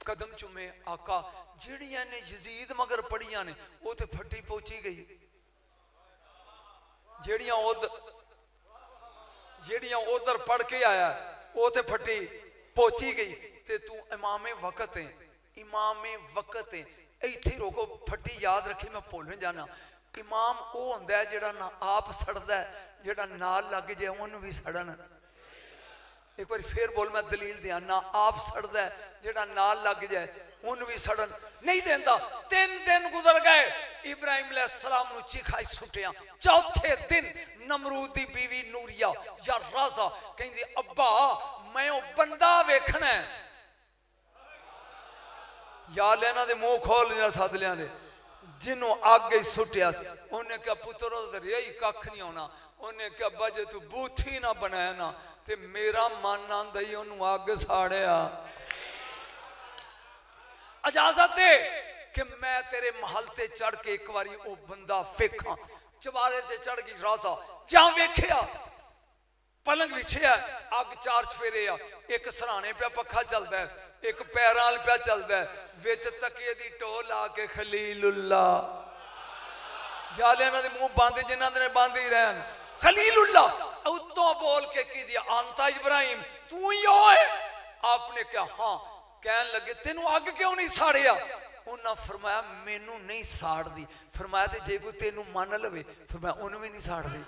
कदम चुमे। आका जिहड़ियां ने यजीद मगर पढ़ियां ने वो तो फटी पहुंची गई, जेड़ियां उधर पढ़ के आया वो तो फटी पहुंची गई। ते तू इमामे वक्त है, इमामे वक्त है। इत्थे रोको, फटी याद रखी, मैं भुल जाना। इमाम वो हुंदा है जिहड़ा ना आप सड़दा है, जिहड़ा नाल लग जाए उन्होंने भी सड़न। एक बार फिर बोल, मैं दलील दिया, ना आप सड़दा है, जिहड़ा नाल लग जाए उन्होंने भी सड़न नहीं देंदा। 3 दिन गुजर गए, इब्राहिम अलैहिस्सलाम नूं चिखाई सुटिया। चौथे दिन नमरूद दी बीवी नूरिया या राजा कहंदी अब्बा मैं वो बंदा वेखना है। या लेना दे मुंह खोल जरा सादलियां दे, जिन्हों अग ही सुटिया। उन्हें क्या पुत्र यही कख नहीं होना। उन्हें क्या बजे तू बूथी ना बनाया ना, ते मेरा मन आंदा ही उन्होंने अग साड़िया। इजाजत दे कि मैं तेरे महल ते चढ़ के एक बारी वो बंदा वेखा। चबारे ते चढ़ गई राजा, जा वेखिया पलंग विछिया, अग 4 चफेरे आ, एक सराने पे पखा चलता है, एक पैरां पे चलता है, विच तकिए दी टोल आके खलीलुल्लाह। जाले इन्हां दे मुंह बंद, जिन्हां दे बंद ही रहन। खलीलुल्लाह उत्तों बोल के की दिया, आंता इब्राहिम तू ही होए? आपने क्या हाँ। कहन लगे तेनू अग क्यों नहीं साड़िया? उन्हें फरमाया मैनू नहीं साड़ दी। फरमाया ते जे कोई तेनू मान लवे, फरमाया उन्हें भी नहीं साड़ दी।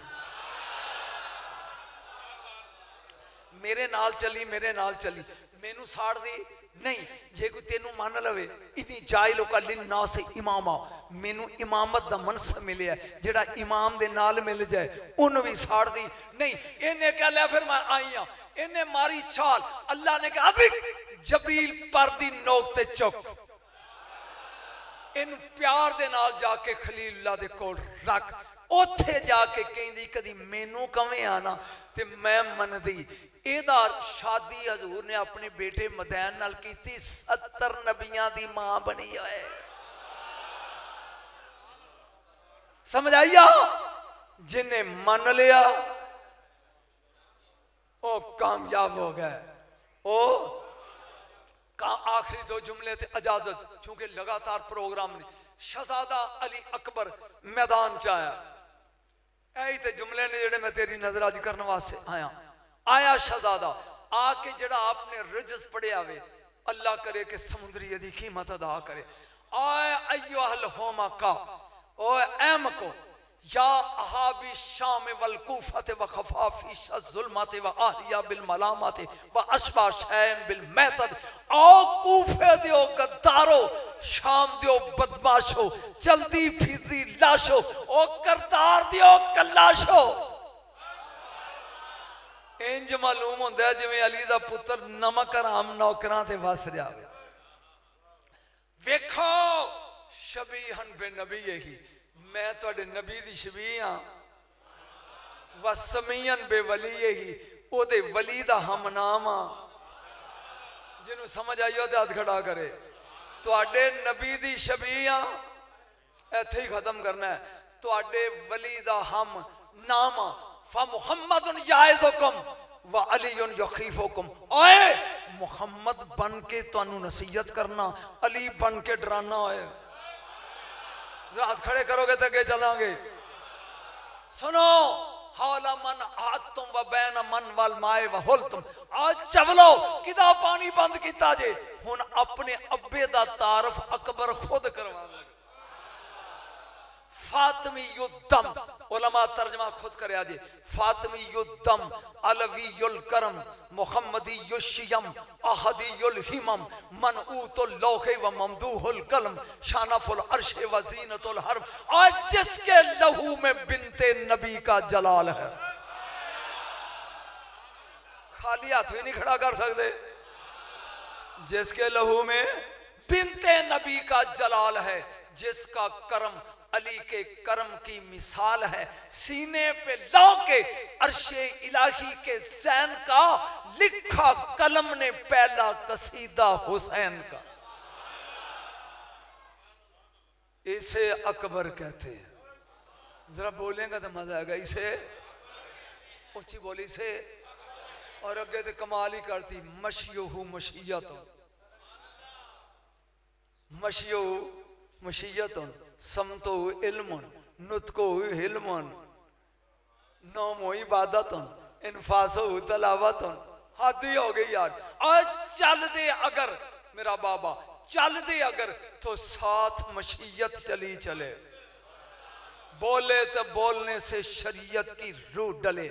मेरे नाल चली, मेरे नाल चली, मैनू साड़ दी नहीं। जे कोई तेनू मान लवे, इन्नी जाइलो का लिन्ना से इमामा, मैनू इमामत दा मनसब मिले, जेड़ा इमाम दे नाल मिल जाए उन्हें भी साड़ दी नहीं। इन्हें क्या लिया, फिर मैं आई हाँ, इन्हें मारी छाल। अल्लाह ने कहा जबरील पर दी नोक ते चुक, इन प्यार दे नाल जाके खलीलुल्लाह दे कोल रख। उथे जाके कहंदी कदी मैनू कवें आना ते मैं मनदी। एदा शादी हजूर ने अपने बेटे मदैन नाल कीती, 70 नबियां दी मां बनी है। समझ आइया? जिन्हें मन लिया वो कामयाब हो गए। ओ आखिरी 2 जुमले थे इजाजत, क्योंकि लगातार प्रोग्राम ने। शहजादा अली अकबर मैदान च आया। यही तो जुमले ने जेडे मैं तेरी नजर अज करने वास्ते आया। आया शहजादा आके जड़ा आपने रजस पढ़िया वे, अल्लाह करे कि समुद्री यदि कीमत अदा करे। आए अय्युहल होमा का ओ एम को या अहाबी शाम वल कूफत व खफाफी शुल्मत व आहिया बिल मलामत व अशबा शैन बिल मैतद। आओ कूफे दियो गद्दारो, शाम दियो बदमाशो, चलती फिरती लाशो, ओ करतार दियो कल्लाशो। इंज मालूम होंदा है जिवें अली दा पुत्र नमक हराम नौकरां ते वस जावे। वेखो शबीहन बे नबी ही, मैं तुहाडे नबी दी शबी हाँ। वसमीयन बे वली ही, ओदे वली दा हम नाम हाँ। जिन्हों समझ आई हो तो हाथ खड़ा करे। तुहाडे नबी दी शबी हाँ, इत्थे ही खत्म करना है। तुहाडे वली दा हम नाम हाँ। फा मुहम्मदुन याइज़ुकुम व अलीयुन यखीफुकुम। ओए मुहम्मद बन के तुहानू नसीहत करना, अली बन के डराना है। हाथ खड़े करोगे तो अगे चलांगे। सुनो हौला मन हाथ तुम व बैन मन वाल माए व होल तुम। आज चवलो किदा पानी बंद किया जे, हुन अपने अब्बे दा तारफ अकबर खुद करवा लगे। फातिमी युद्धम उलमा तर्जमा खुद कर जी। फातिमी युद्दम अलवी युल करम मुहम्मदी युशियम अहदी युल हिमम मनऊतुल लौहे व ममदूहुल कलम शानफुल अर्श व ज़ीनतुल हर्ब। आज जिसके लहू में बिनते नबी का जलाल है, खाली हाथ भी नहीं खड़ा कर सकते। जिसके लहू में बिनते नबी का जलाल है, जिसका करम अली के करम की मिसाल है। सीने पे लौ के अर्शे इलाही के ज़ैन का लिखा कलम ने पहला कसीदा हुसैन का। इसे अकबर कहते हैं। जरा बोलेंगे तो मजा आएगा। इसे ऊंची बोली से। और अगे तो कमाल ही करती, मशियहु मशियत मशियो मशियतुन समतो इल्मुन नुतको हिल्मुन नौमो इबादतुन इनफासो तलावतुन। हद ही हो गई यार। आज चल दे अगर मेरा बाबा, चल दे अगर तो साथ मशियत चली चले। बोले तो बोलने से शरीयत की रूह डले।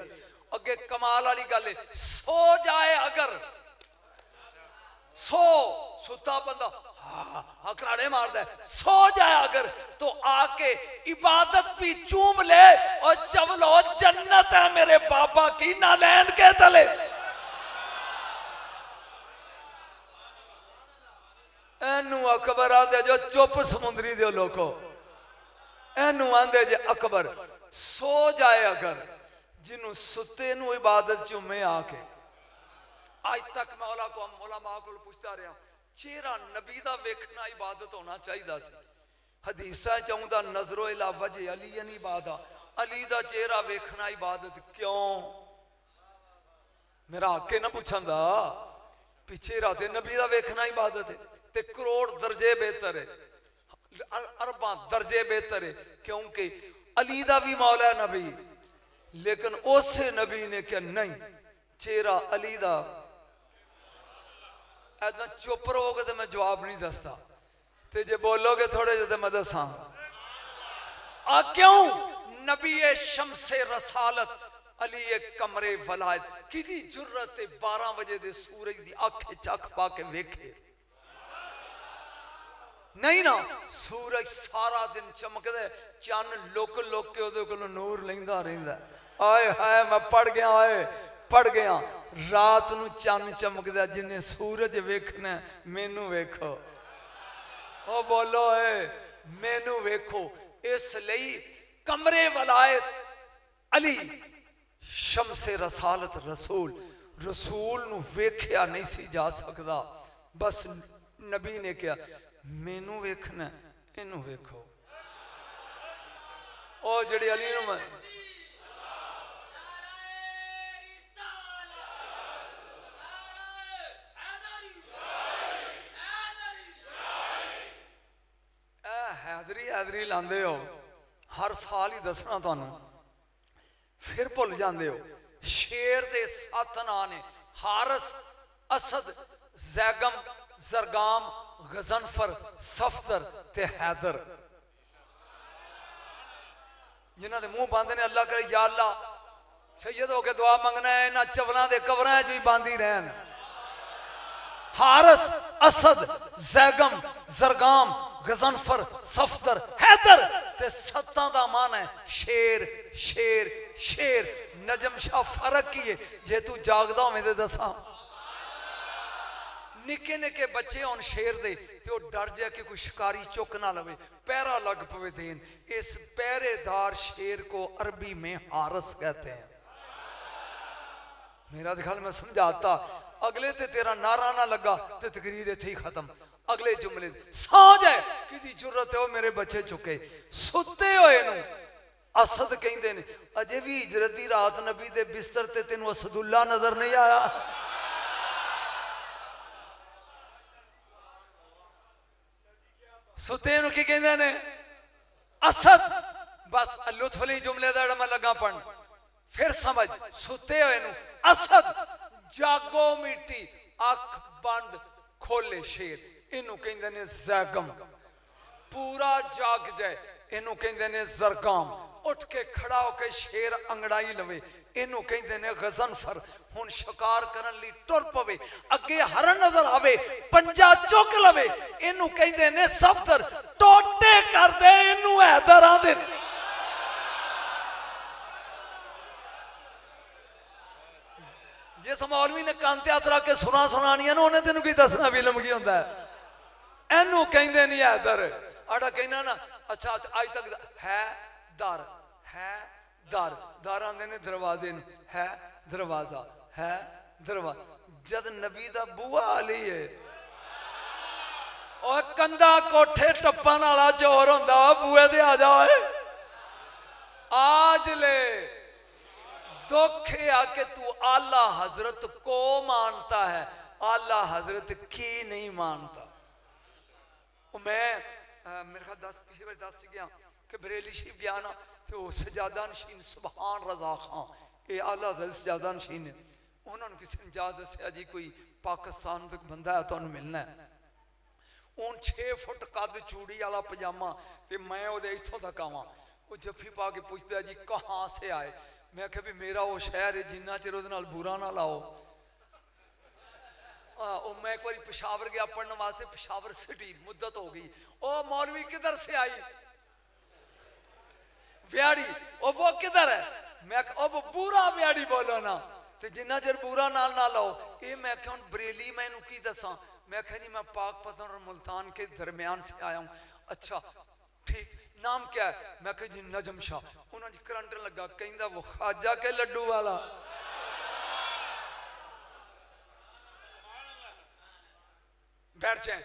अगे कमाल वाली गल है, सो जाए अगर, सो सुता बंदा हकराड़े मारदा है, सो जाए अगर तो आके इबादत भी चूम ले और जब लो जन्नत है मेरे बाबा की नालैन के तले। एनू अकबर आंदे जो चुप समुद्री दे लोको। एनू आंदे जे अकबर। सो जाए अगर जिन्हों सुते नू इबादत चूमे आके। आज तक मौला को उलमा को पूछता रहा, चेहरा नबी दा वेखना इबादत होना चाहिए सी। हदीसा चाहूंदा नजरो इला वजे अली नहीं बादा, अली दा चेहरा वेखना इबादत क्यों? मेरा आके ना पूछंदा पिछे राते नबी दा वेखना इबादत है। ते करोड़ दर्जे बेहतर है, अरबा दर्जे बेहतर है, क्योंकि अली दा भी मौला है नबी। लेकिन उसे नबी ने क्या नहीं, चेहरा अली दा। ऐदा चुप रहोगे तो मैं जवाब नहीं दसता, ते जे बोलोगे थोड़े जे तो मैं दसा। क्यों? नबी शमसे रसालत अली कमरे वलायत की जुर्रत 12 बजे दे सूरज दी अख चख पा के वेखे नहीं ना। सूरज सारा दिन चमकदा, चन्न लुक लुक के ओदे कोलों नूर लैंदा रहिंदा। आए हाय मैं पढ़ गया, आए पढ़ गया। रात नू चन्न चमकदा, जिन्हें सूरज वेखना मैनू वेखो। ओ बोलो ए मैनू वेखो। इसलिए कमरे वलायत अली शमसे रसालत रसूल। रसूल नू वेख्या नहीं सी जा सकदा, बस नबी ने कहा मैनू वेखना इनू वेखो। ओ जड़े अली नू हैदरी हैदरी लांदे हो, हर साल ही दसना तुहानू, फिर भुल जाते हो। शेर दे 7 नां ने, हारस, असद, जैगम, जरगाम, गजनफर, सफदर ते हैदर। जिन्हां दे मुंह बंद ने, अल्लाह करे या अल्लाह सैयद हो के दुआ मंगना है, इन्हां चवलों के कवरां च भी बंद ही रहन। हारस, असद, जैगम, जरगाम, गजनफर, सफदर, हैदर ते 7 दा मान है शेर शेर शेर। नजम शाह फर्क की है, जे तू जागदा होवे ते दसा। निके निके बच्चे होन शेर दे ते ओ डर जाए कि कोई शिकारी चुक ना लवे, पहरा लग पवे देन। इस पहरेदार शेर को अरबी में हारस कहते हैं। मेरा ख्याल मैं समझाता, अगले ते तेरा नारा ना लगा ते तकरीर इत्थे ही खत्म। अगले जुमले सौ जाए कि जुर्रत है, वो मेरे बच्चे चुके सुते हुए नू असद कहते हैं। अजे भी हिजरत दी रात नबी दे बिस्तर ते तेनू असदुल्ला नजर नहीं आया? सुते नू की कहते ने? असद। बस लुत्फली जुमले दा मैं लगा पढ़न, फिर समझ। सुते हुए नू असद, जागो मिट्टी, अख बंद खोले शेर, इनू कहते ने जैगम। पूरा जाग जाए इनू कहते ने जरगाम। उठ के खड़ा होके शेर अंगड़ाई लवे, इनू कहते ने गजनफर। हुण शिकार करन लई टुर पवे, अगे हरन नजर आवे, पंजा चुक लवे, इनू कहते ने सफदर। टोटे कर दे, इनू हैदर आंदे। जिस मौलवी ने कान ते हथ रख के सुना सुनानियां ना, उन्हें तेन की दसना फिल्म की होंदा है। एनू कहते नहीं हैदर। आड़ा कहना ना, अच्छा अज तक है दर, है दर, दर आंदे ने दरवाजे, है दरवाजा, है दरवाजा। जद नबी दा बूआ अली है, और कंधा कोठे टप्पन वाला जोर होंदा, बूए दे आ जाओ। आज ले दुख आके तू आला हजरत को मानता है, आला हजरत की नहीं मानता। मैं मेरे ख्याल 10 पिछली बार 10 गया कि बरेली शरीफ गया ना, तो सजादा नशीन सुभान रजा खां, ये आला हजरत सजादा नशीन है। उन्होंने किसी ने जा दसिया जी कोई पाकिस्तान तक बंदा है, तो मिलना है। उन 6 फुट कद, चूड़ी वाला पजामा, तो मैं वो इतों तक आवा। वो जफ्फी पा के पूछता है जी कहाँ से आए। मैं क्या भी मेरा वो शहर है, जिन्ना चिर उहदे नाल बुरा ना लाओ। मैं एक बार पेशावर गया पढ़ने वास्ते, पेशावर सिटी, मुद्दत हो गई। ओ मौलवी किधर से आई? व्याड़ी। ओ वो किधर है? मैं वो बुरा व्याड़ी बोलो ना, तो जिन्ना चिर बुरा नाल ना लाओ। ये मैं क्या बरेली, मैं इनू की दसा। मैं क्या जी मैं पाकपतन और मुल्तान के दरमियान से आया हूँ। अच्छा ठीक, नाम क्या है? मैं कहा जी नजम शाह। उन्होंने करंट लगा, कहंदा वो खाजा के लड्डू वाला। बैठ जाए।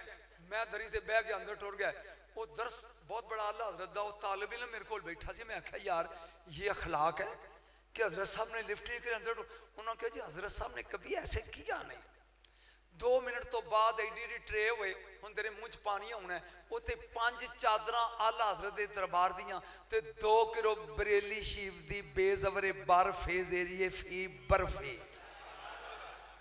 मैं दरी से बह के अंदर टुर गया। वो दरस बहुत बड़ा अल्लाह हजरत दा, वो तालिब इल्म मेरे को बैठा सी। मैं आख्या यार ये अखलाक है कि हजरत साहब ने लिफ्ट नहीं कर अंदर। उन्होंने कहा जी हजरत साहब ने कभी ऐसे किया नहीं। 2 मिनट तो बाद एडी एडी ट्रे हुए, हुण तेरे मुंह च पानी आना है। उत्ते 5 चादरां आला हजरत दे दरबार दियां, ते 2 किलो बरेली शरीफ दी बेजवरे बर्फ एरिए फी बर्फी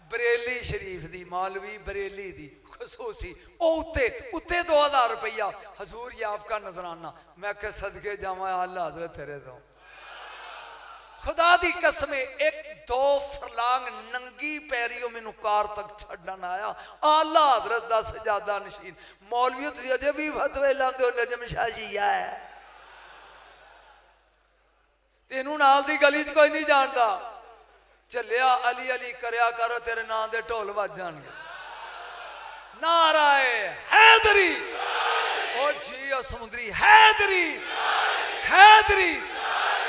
बरेली शरीफ दी, मौलवी बरेली दी खसूसी। ओ उत्ते उत्ते 2000 रुपया। हजूर ये आपका नजराना। मैं कह सदके जावा आला हजरत तेरे तो। खुदा दी कसम, 1-2 फरलांग नंगी पैरियों मैनू कार तक छड़न आया आला हजरत दा सजादा नशीन। मौलवी तुसीं अजे भी फतवे लांदे हो नजम शाह जिया है, तेनू नाल दी गली च कोई नहीं जानता। चलिया अली अली करया कर, तेरे नाम दे ढोल वज जाणगे। नाराए हैदरी, ओ जी ओ समुद्री हैदरी, हैदरी।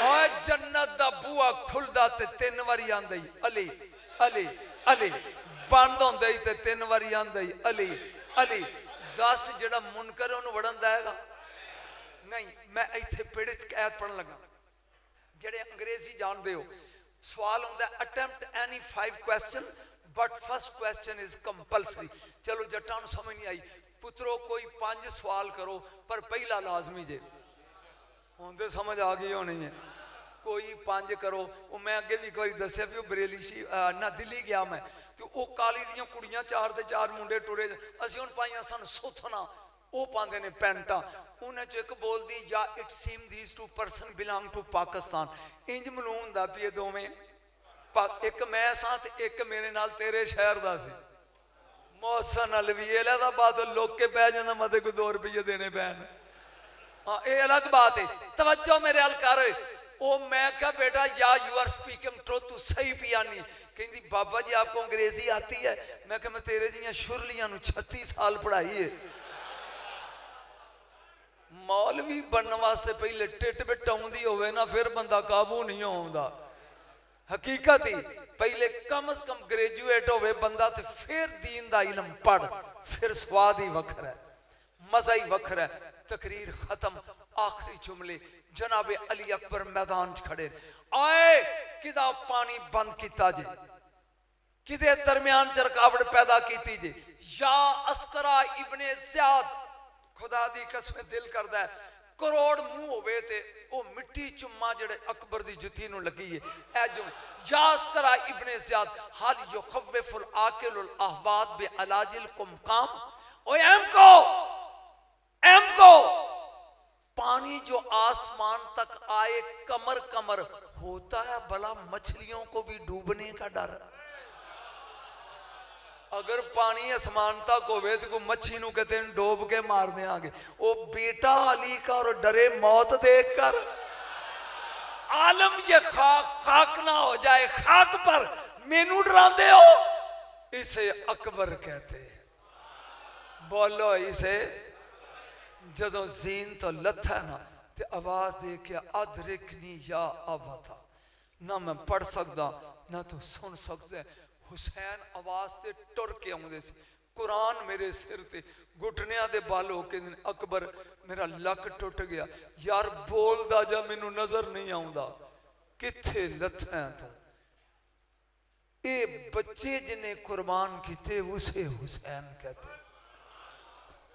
और जन्नत दा बूआ खुलदा ते 3 वारी आंदा ही अली अली अली, बंद होंदा ही ते 3 वारी आंदा ही अली अली। 10 जेड़ा मुनकर ओनू वड़न देगा नहीं। मैं इत्थे पेड़ च ऐत पढ़न लगा, जेड़े अंग्रेजी जानदे हो। सवाल होंदा attempt any 5 question but first question is compulsory. चलो जट्टां नूं समझ नहीं आई, पुत्रो कोई 5 सवाल करो पर पहला लाजमी जे। हुण ते समझ आ गई होनी है। कोई 5 करो। वो मैं अगे भी कोई दसिया भी बरेली ना दिल्ली गया मैं, तो वो काली दियां कुड़ियां 4 ते 4 मुंडे टुरे। असीं हुण पाइयां सन सोथना, वो पांदे ने पैंटा। उन्हें चो एक बोलदी या it seem these 2 person belong to Pakistan. इंज मलूम दा भी दोवें, एक मैं सा ते एक मेरे नाल तेरे शहर दा सी मोहसन अलवी। एला बात लोग के पै जांदा, मते कोई 2 रुपये देने पैन। हाँ ये अलग बात है। तवज्जो मेरे हल कर। ओ मैं क्या बेटा या यू आर स्पीकिंग ट्रूथ, तू सही पिया नहीं। कहती बाबा जी आपको अंग्रेजी आती है? मैं क्या मैं तेरे जियां शुरलियां 36 साल पढ़ाई है। मौलवी बनने वास्ते पहले टिट बिट आउंदी होवे ना, फिर बंदा काबू नहीं आउंदा। हकीकत ही पहले कम से कम ग्रेजुएट होवे बंदा, तो फिर दीन दा इलम पढ़, फिर स्वाद ही वखरा है, मजा ही वखरा है। तकरीर खत्म, आखिरी जुमले जनाबे अली अकबर मैदान च खड़े आए। किदा पानी बंद किया जे, किदे दरम्यान च रुकावट पैदा की जे। या अस्करा इब्ने ज़ियाद, खुदा दी कसम दिल करदा है करोड़ मुंह होवे ते ओ मिट्टी चुम्मा जेड़े अकबर दी जुत्ती नूं लगी है। ए जुम या अस्करा इब्ने ज़ियाद हल युखव्विफुल आकिलुल अहवाद बि अलाजिल कुमकाम। ओ एम को पानी जो आसमान तक आए कमर कमर, होता है भला मछलियों को भी डूबने का डर। अगर पानी आसमान तक होवे तो कोई मच्छी नू कहते हैं डोब के मार देंगे। ओ बेटा अली का और डरे मौत देख कर। आलम ये खाक ना हो जाए, खाक पर मेनू डराते हो, इसे अकबर कहते हैं। बोलो इसे। जदों जीन तो लथा ना ते आवाज दे के अदरिकनी या अबता, ना मैं पढ़ सकदा ना तो सुन सकते। हुसैन आवाज से टुर के आउंदे सी, कुरान मेरे सिर ते घुटनिया दे बाल हो के। अकबर मेरा लक टुट गया यार, बोलदा जा मैनू नजर नहीं आउंदा, किथे लथा तू। ये बच्चे जिन्हें कुर्बान किते उसे हुसैन कहते।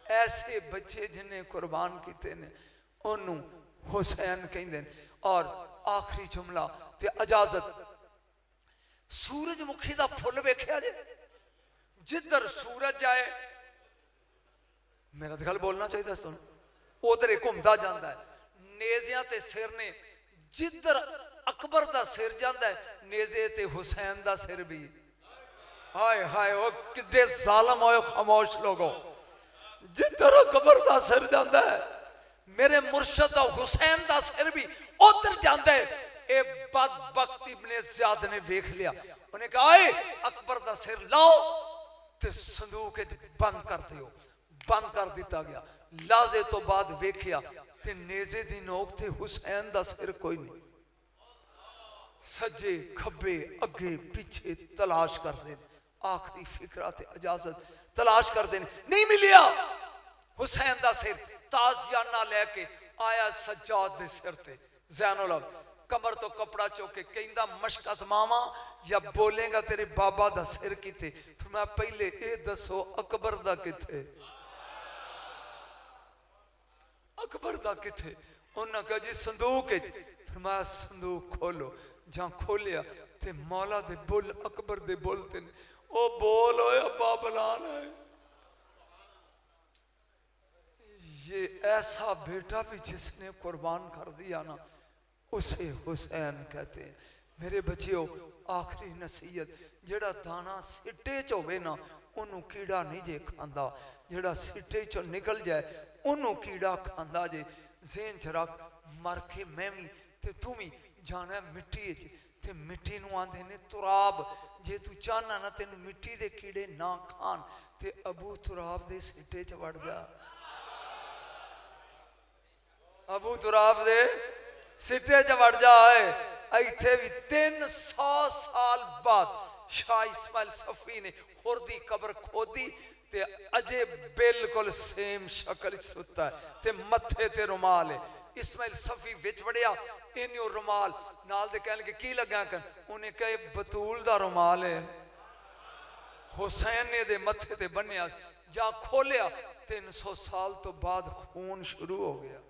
ऐसे बच्चे जिन्हें कुर्बान किते ने ओनू हुसैन कहंदे ने। और आखिरी जुमला ते इजाजत। सूरजमुखी का फुल वेख्या जे, जिधर सूरज जाए, मेरा तो गल बोलना चाहिए सुन, उधर ही घूमता जाता है। नेजिया ते सिर ने, जिधर अकबर का सिर जाता है नेजे ते हुसैन का सिर भी। हाय हाय ओ किड्डे जालम होए खामोश लोगो। जिधर अकबर का सिर जाता है मेरे मुर्शद दा हुसैन का सिर भी उधर जाता है। ए बदबख्त इब्ने ज़ियाद ने वेख लिया, उन्हें कहा अकबर का सिर लाओ ते संदूक बंद कर दियो। बंद कर दिता गया। लाजे तो बाद वेख्या ते नेजे दी नोक ते हुसैन का सिर कोई नहीं। सज्जे खब्बे अगे पीछे तलाश कर दे, आखिरी फिक्रा ते इजाजत तलाश कर दे, नहीं मिलिया। हुसैन का सिर ताजियाना लैके आया सज्जाद दे सिर ते। ज़ैनुल कमर तो कपड़ा चुक के कहंदा मशक आजमावा या बोलेगा तेरे बाबा दा सिर किथे। फिर मैं पहले ये दसो अकबर दा किथे, अकबर दा किथे। उन्हें कहा जी संदूक। फिर मैं संदूक खोलो, जहां खोलिया ते मौला दे बुल अकबर दे बुल ते ओ बोल होए अब्बा बलान है। ये ऐसा बेटा भी जिसने कुर्बान कर दिया ना उसे हुसैन कहते हैं। मेरे बच्चियों आखिरी नसीहत, जेड़ा दाना सिट्टे च होवे ना उन्हों कीड़ा नहीं जे खांदा, जेड़ा सिट्टे चो निकल जाए उन्हों कीड़ा खांदा जे। ज़हन च रख, मर के मैं भी ते तू भी जाना मिट्टी ते मिट्टी नूं आंदे ने तुराब। जे तू चाहना ना तेन मिट्टी दे कीड़े ना खान ते अबू तुराब दे सिट्टे च वड़ जा। अबू तुराब दे सिट्टे च वड़ जाए। इत्थे भी 300 साल बाद शाह इस्माइल सफी ने होर दी कबर खोदी ते अजे बिल्कुल सेम शक्ल सुता है ते मथे ते रुमाल है। इस्माइल सफी विच वड़िया, इन्हों रुमाल नाल दे कह लगे की लगा कर, उन्हें कहे बतूल दा रुमाल है। हुसैन ने दे मथे ते बन्निया, जा खोलिया 300 साल तो बाद खून शुरू हो गया।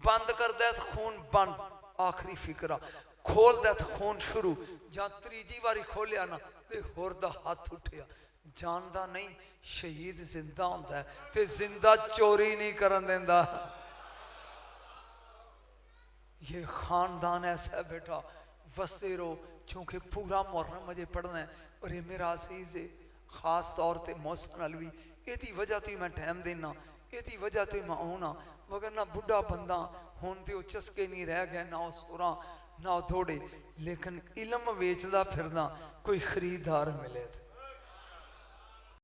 बंद कर दे तो खून बंद, आखिरी फिक्रा खोल दे तो खून शुरू। जहां तीजी बारी खोलिया ना ते होर दा हाथ उठिया। जानदा नहीं शहीद जिंदा होंदा है ते जिंदा चोरी नहीं करन देंदा। ये खानदान ऐसा है बेटा, वसते रहो क्योंकि पूरा मुहर्रम मुझे पढ़ना है। और ये मेरा अजीज है, खास तौर पर मोहसिन अलवी, यदी वजह तो ही मैं टाइम देना, यदी वजह तो ही मैं आना। मगर ना बुढ़ा बंदा हूँ तो चस्के नहीं रह गए, ना वो सुरा ना वो दौड़े, लेकिन इलम वेचदा फिरना कोई खरीदार मिले।